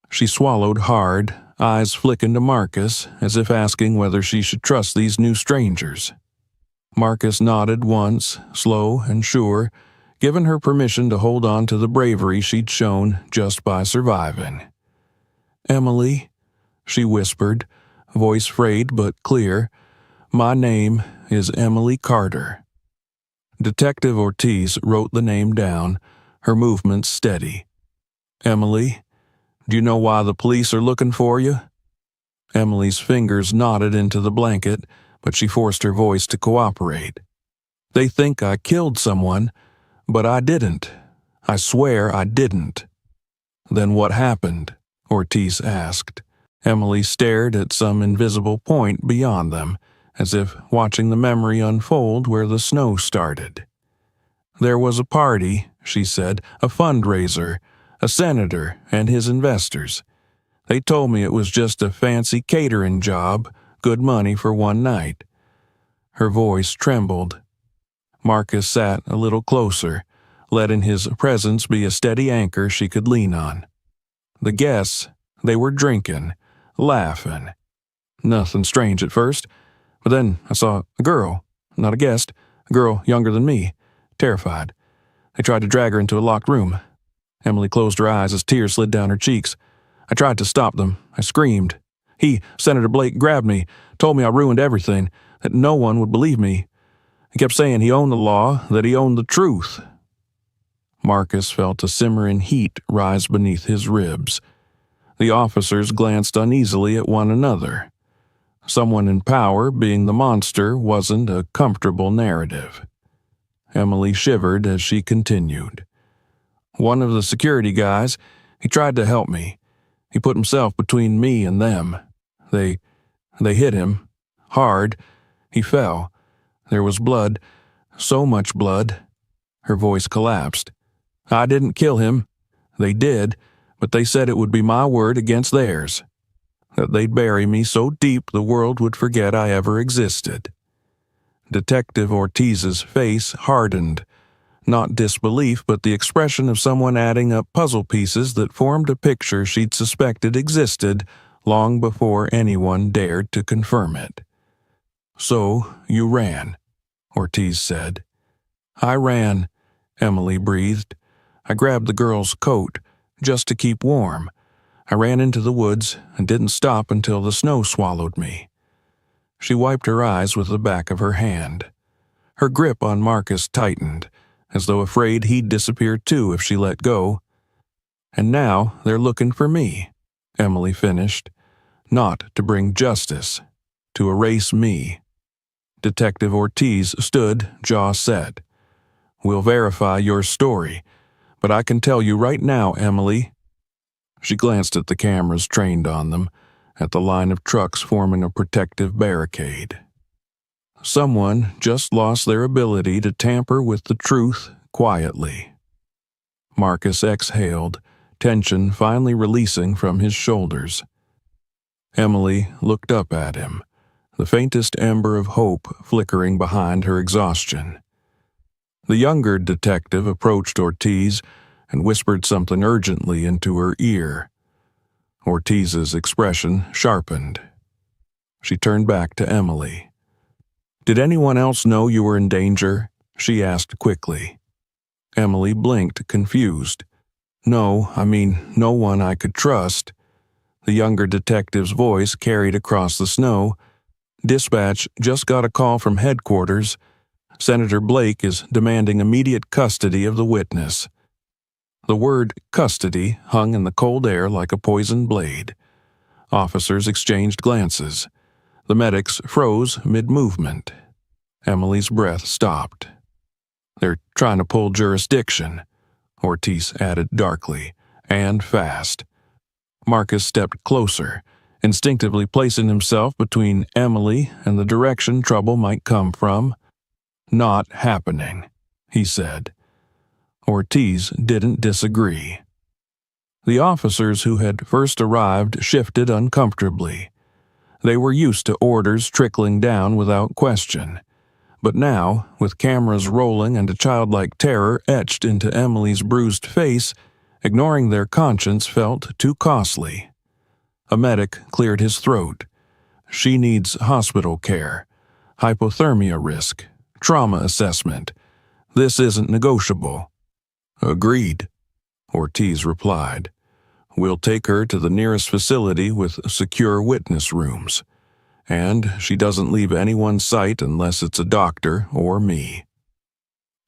She swallowed hard, eyes flicking to Marcus, as if asking whether she should trust these new strangers. Marcus nodded once, slow and sure, giving her permission to hold on to the bravery she'd shown just by surviving. "Emily," she whispered, voice frayed but clear, "my name is Emily Carter." Detective Ortiz wrote the name down, her movements steady. "Emily, do you know why the police are looking for you?" Emily's fingers knotted into the blanket, but she forced her voice to cooperate. "They think I killed someone, but I didn't. I swear I didn't." "Then what happened?" Ortiz asked. Emily stared at some invisible point beyond them, as if watching the memory unfold where the snow started. "There was a party," she said, "a fundraiser, a senator and his investors. They told me it was just a fancy catering job, good money for one night." Her voice trembled. Marcus sat a little closer, letting his presence be a steady anchor she could lean on. The guests, they were drinking, laughing. Nothing strange at first, but then I saw a girl, not a guest, a girl younger than me, terrified. They tried to drag her into a locked room. Emily closed her eyes as tears slid down her cheeks. I tried to stop them. I screamed. Senator Blake, grabbed me, told me I ruined everything, that no one would believe me. He kept saying he owned the law, that he owned the truth. Marcus felt a simmering heat rise beneath his ribs. The officers glanced uneasily at one another. Someone in power being the monster wasn't a comfortable narrative. Emily shivered as she continued. "One of the security guys, he tried to help me. He put himself between me and them. They hit him. Hard. He fell. There was blood. So much blood." Her voice collapsed. "I didn't kill him. They did, but they said it would be my word against theirs. That they'd bury me so deep the world would forget I ever existed." Detective Ortiz's face hardened. Not disbelief, but the expression of someone adding up puzzle pieces that formed a picture she'd suspected existed long before anyone dared to confirm it. "So you ran," Ortiz said. "I ran," Emily breathed. "I grabbed the girl's coat, just to keep warm. I ran into the woods and didn't stop until the snow swallowed me." She wiped her eyes with the back of her hand. Her grip on Marcus tightened, as though afraid he'd disappear too if she let go. "And now they're looking for me," Emily finished. "Not to bring justice, to erase me." Detective Ortiz stood, jaw set. "We'll verify your story, but I can tell you right now, Emily." She glanced at the cameras trained on them, at the line of trucks forming a protective barricade. Someone just lost their ability to tamper with the truth quietly. Marcus exhaled, tension finally releasing from his shoulders. Emily looked up at him, the faintest ember of hope flickering behind her exhaustion. The younger detective approached Ortiz and whispered something urgently into her ear. Ortiz's expression sharpened. She turned back to Emily. "Did anyone else know you were in danger?" she asked quickly. Emily blinked, confused. No one I could trust." The younger detective's voice carried across the snow. "Dispatch just got a call from headquarters. Senator Blake is demanding immediate custody of the witness." The word custody hung in the cold air like a poisoned blade. Officers exchanged glances. The medics froze mid-movement. Emily's breath stopped. They're trying to pull jurisdiction, Ortiz added darkly, and fast. Marcus stepped closer, instinctively placing himself between Emily and the direction trouble might come from. Not happening, he said. Ortiz didn't disagree. The officers who had first arrived shifted uncomfortably. They were used to orders trickling down without question. But now, with cameras rolling and a childlike terror etched into Emily's bruised face, ignoring their conscience felt too costly. A medic cleared his throat. She needs hospital care, hypothermia risk, trauma assessment. This isn't negotiable. Agreed, Ortiz replied. We'll take her to the nearest facility with secure witness rooms. And she doesn't leave anyone's sight unless it's a doctor or me.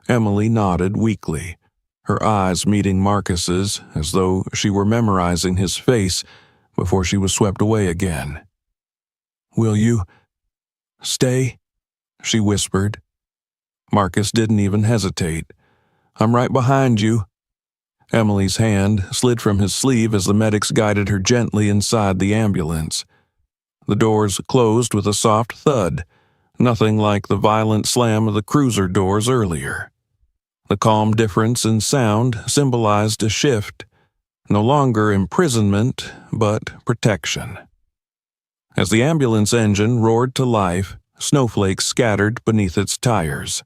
Emily nodded weakly, her eyes meeting Marcus's as though she were memorizing his face before she was swept away again. Will you stay? She whispered. Marcus didn't even hesitate. I'm right behind you. Emily's hand slid from his sleeve as the medics guided her gently inside the ambulance. The doors closed with a soft thud, nothing like the violent slam of the cruiser doors earlier. The calm difference in sound symbolized a shift, no longer imprisonment, but protection. As the ambulance engine roared to life, snowflakes scattered beneath its tires.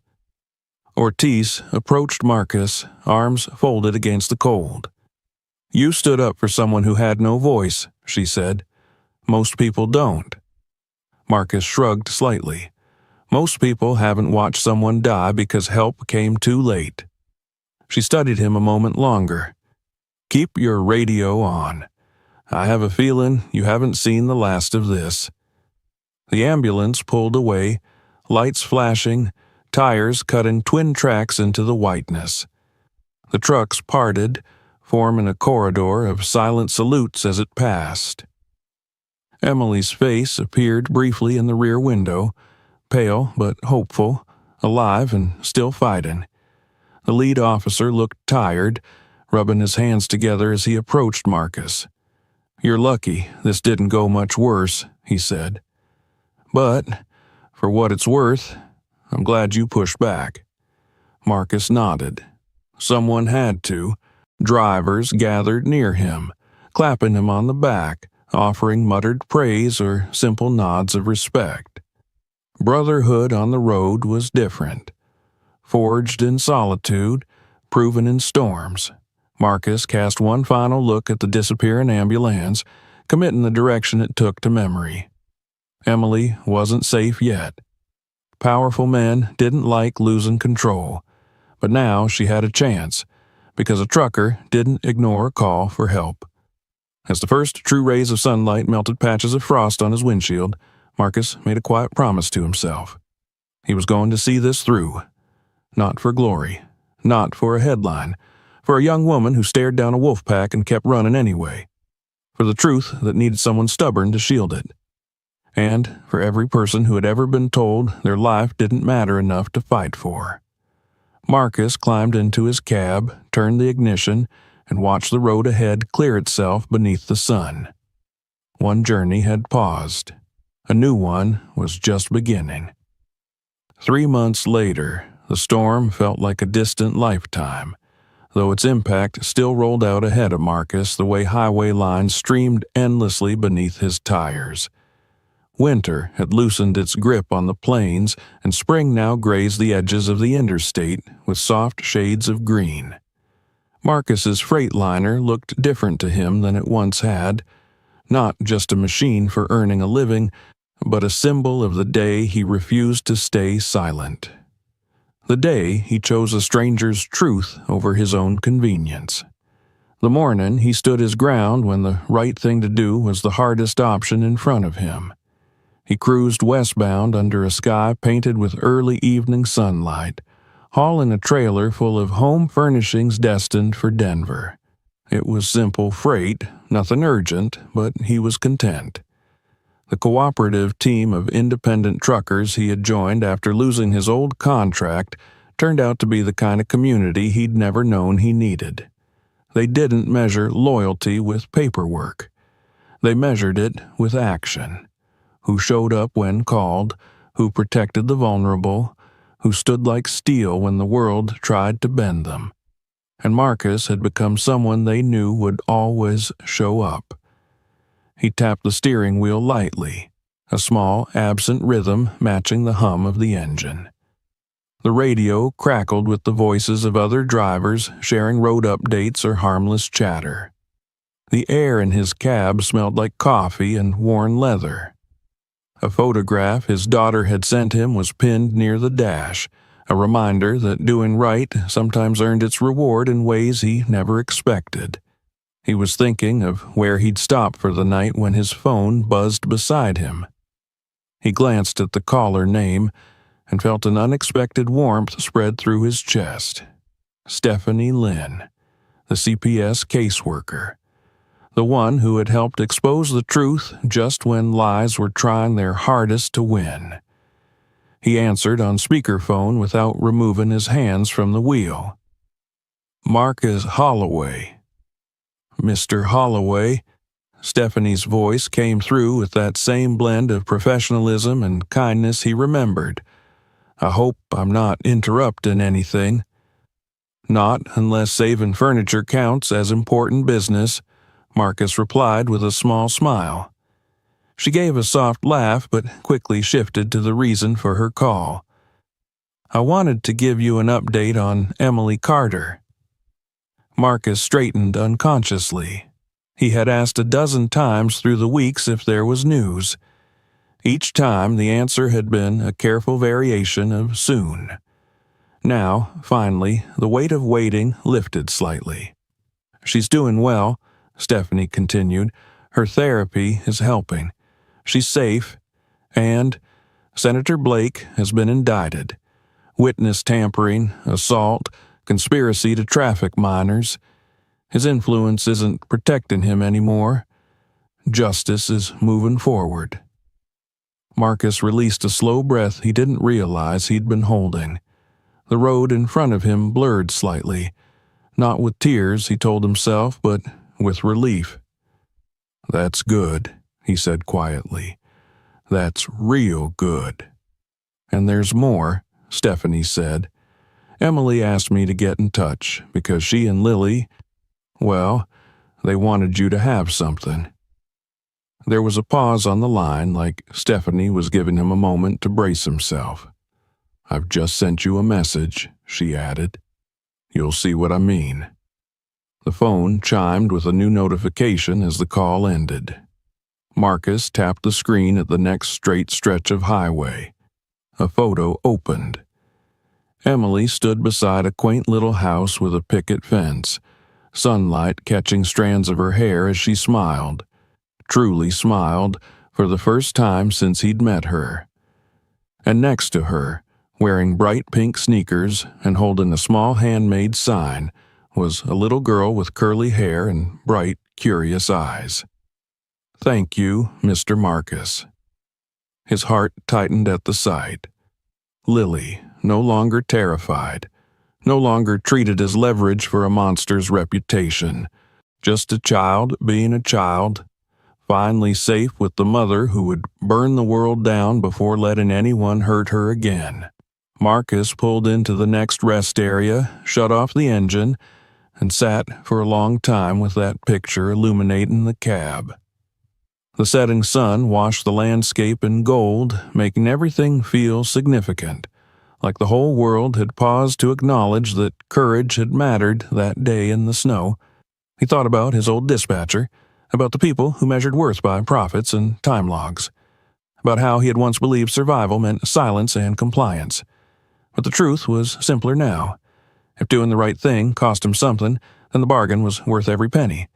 Ortiz approached Marcus, arms folded against the cold. You stood up for someone who had no voice, she said. Most people don't. Marcus shrugged slightly. Most people haven't watched someone die because help came too late. She studied him a moment longer. Keep your radio on. I have a feeling you haven't seen the last of this. The ambulance pulled away, lights flashing, tires cutting twin tracks into the whiteness. The trucks parted, forming a corridor of silent salutes as it passed. Emily's face appeared briefly in the rear window, pale but hopeful, alive and still fighting. The lead officer looked tired, rubbing his hands together as he approached Marcus. You're lucky this didn't go much worse, he said. But, for what it's worth, I'm glad you pushed back. Marcus nodded. Someone had to. Drivers gathered near him, clapping him on the back, offering muttered praise or simple nods of respect. Brotherhood on the road was different. Forged in solitude, proven in storms, Marcus cast one final look at the disappearing ambulance, committing the direction it took to memory. Emily wasn't safe yet. Powerful men didn't like losing control, but now she had a chance, because a trucker didn't ignore a call for help. As the first true rays of sunlight melted patches of frost on his windshield, Marcus made a quiet promise to himself. He was going to see this through. Not for glory, not for a headline, for a young woman who stared down a wolf pack and kept running anyway, for the truth that needed someone stubborn to shield it, and for every person who had ever been told their life didn't matter enough to fight for. Marcus climbed into his cab, turned the ignition, and watched the road ahead clear itself beneath the sun. One journey had paused. A new one was just beginning. 3 months later, the storm felt like a distant lifetime, though its impact still rolled out ahead of Marcus the way highway lines streamed endlessly beneath his tires. Winter had loosened its grip on the plains, and spring now grazed the edges of the interstate with soft shades of green. Marcus's Freightliner looked different to him than it once had, not just a machine for earning a living, but a symbol of the day he refused to stay silent. The day he chose a stranger's truth over his own convenience. The morning he stood his ground when the right thing to do was the hardest option in front of him. He cruised westbound under a sky painted with early evening sunlight, hauling a trailer full of home furnishings destined for Denver. It was simple freight, nothing urgent, but he was content. The cooperative team of independent truckers he had joined after losing his old contract turned out to be the kind of community he'd never known he needed. They didn't measure loyalty with paperwork. They measured it with action. Who showed up when called, who protected the vulnerable, who stood like steel when the world tried to bend them. And Marcus had become someone they knew would always show up. He tapped the steering wheel lightly, a small, absent rhythm matching the hum of the engine. The radio crackled with the voices of other drivers sharing road updates or harmless chatter. The air in his cab smelled like coffee and worn leather. A photograph his daughter had sent him was pinned near the dash, a reminder that doing right sometimes earned its reward in ways he never expected. He was thinking of where he'd stop for the night when his phone buzzed beside him. He glanced at the caller name and felt an unexpected warmth spread through his chest. Stephanie Lynn, the CPS caseworker. The one who had helped expose the truth just when lies were trying their hardest to win. He answered on speakerphone without removing his hands from the wheel. Marcus Holloway. Mr. Holloway. Stephanie's voice came through with that same blend of professionalism and kindness he remembered. I hope I'm not interrupting anything. Not unless saving furniture counts as important business, Marcus replied with a small smile. She gave a soft laugh but quickly shifted to the reason for her call. I wanted to give you an update on Emily Carter. Marcus straightened unconsciously. He had asked a dozen times through the weeks if there was news. Each time the answer had been a careful variation of soon. Now, finally, the weight of waiting lifted slightly. She's doing well, Stephanie continued. Her therapy is helping. She's safe, and Senator Blake has been indicted. Witness tampering, assault, conspiracy to traffic minors. His influence isn't protecting him anymore. Justice is moving forward. Marcus released a slow breath he didn't realize he'd been holding. The road in front of him blurred slightly. Not with tears, he told himself, but with relief. That's good, he said quietly. That's real good. And there's more, Stephanie said. Emily asked me to get in touch because she and Lily, well, they wanted you to have something. There was a pause on the line, like Stephanie was giving him a moment to brace himself. I've just sent you a message, she added. You'll see what I mean. The phone chimed with a new notification as the call ended. Marcus tapped the screen at the next straight stretch of highway. A photo opened. Emily stood beside a quaint little house with a picket fence, sunlight catching strands of her hair as she smiled. Truly smiled for the first time since he'd met her. And next to her, wearing bright pink sneakers and holding a small handmade sign, was a little girl with curly hair and bright, curious eyes. Thank you, Mr. Marcus. His heart tightened at the sight. Lily, no longer terrified, no longer treated as leverage for a monster's reputation, just a child being a child, finally safe with the mother who would burn the world down before letting anyone hurt her again. Marcus pulled into the next rest area, shut off the engine, and sat for a long time with that picture illuminating the cab. The setting sun washed the landscape in gold, making everything feel significant, like the whole world had paused to acknowledge that courage had mattered that day in the snow. He thought about his old dispatcher, about the people who measured worth by profits and time logs, about how he had once believed survival meant silence and compliance. But the truth was simpler now. If doing the right thing cost him something, then the bargain was worth every penny.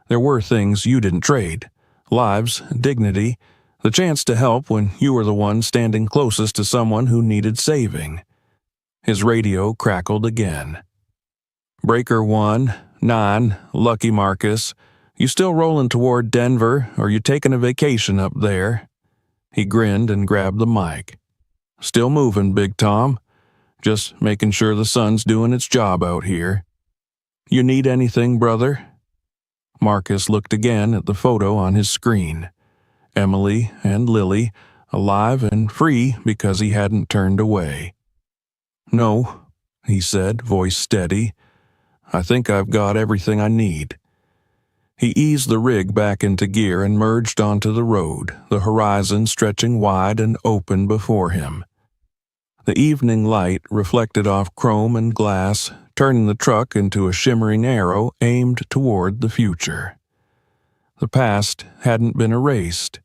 There were things you didn't trade. Lives, dignity, the chance to help when you were the one standing closest to someone who needed saving. His radio crackled again. Breaker 1, 9, Lucky Marcus. You still rolling toward Denver, or you taking a vacation up there? He grinned and grabbed the mic. Still moving, Big Tom. Just making sure the sun's doing its job out here. You need anything, brother?" Marcus looked again at the photo on his screen. Emily and Lily, alive and free because he hadn't turned away. "No," he said, voice steady. "I think I've got everything I need." He eased the rig back into gear and merged onto the road, the horizon stretching wide and open before him. The evening light reflected off chrome and glass, turning the truck into a shimmering arrow aimed toward the future. The past hadn't been erased.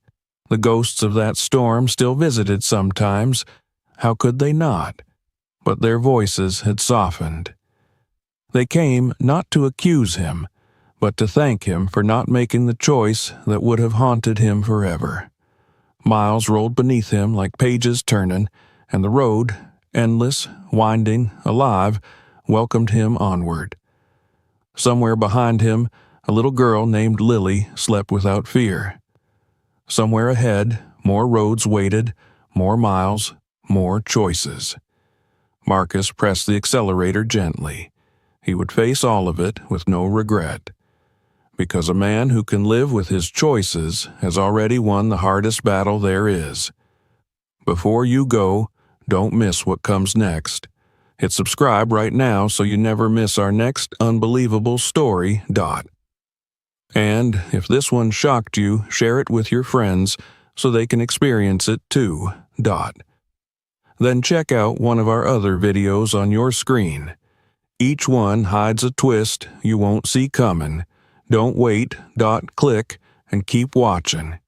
The ghosts of that storm still visited sometimes. How could they not? But their voices had softened. They came not to accuse him, but to thank him for not making the choice that would have haunted him forever. Miles rolled beneath him like pages turning, and the road, endless, winding, alive, welcomed him onward. Somewhere behind him, a little girl named Lily slept without fear. Somewhere ahead, more roads waited, more miles, more choices. Marcus pressed the accelerator gently. He would face all of it with no regret. Because a man who can live with his choices has already won the hardest battle there is. Before you go, don't miss what comes next. Hit subscribe right now so you never miss our next unbelievable story. And if this one shocked you, share it with your friends so they can experience it too. Then check out one of our other videos on your screen. Each one hides a twist you won't see coming. Don't wait, click, and keep watching.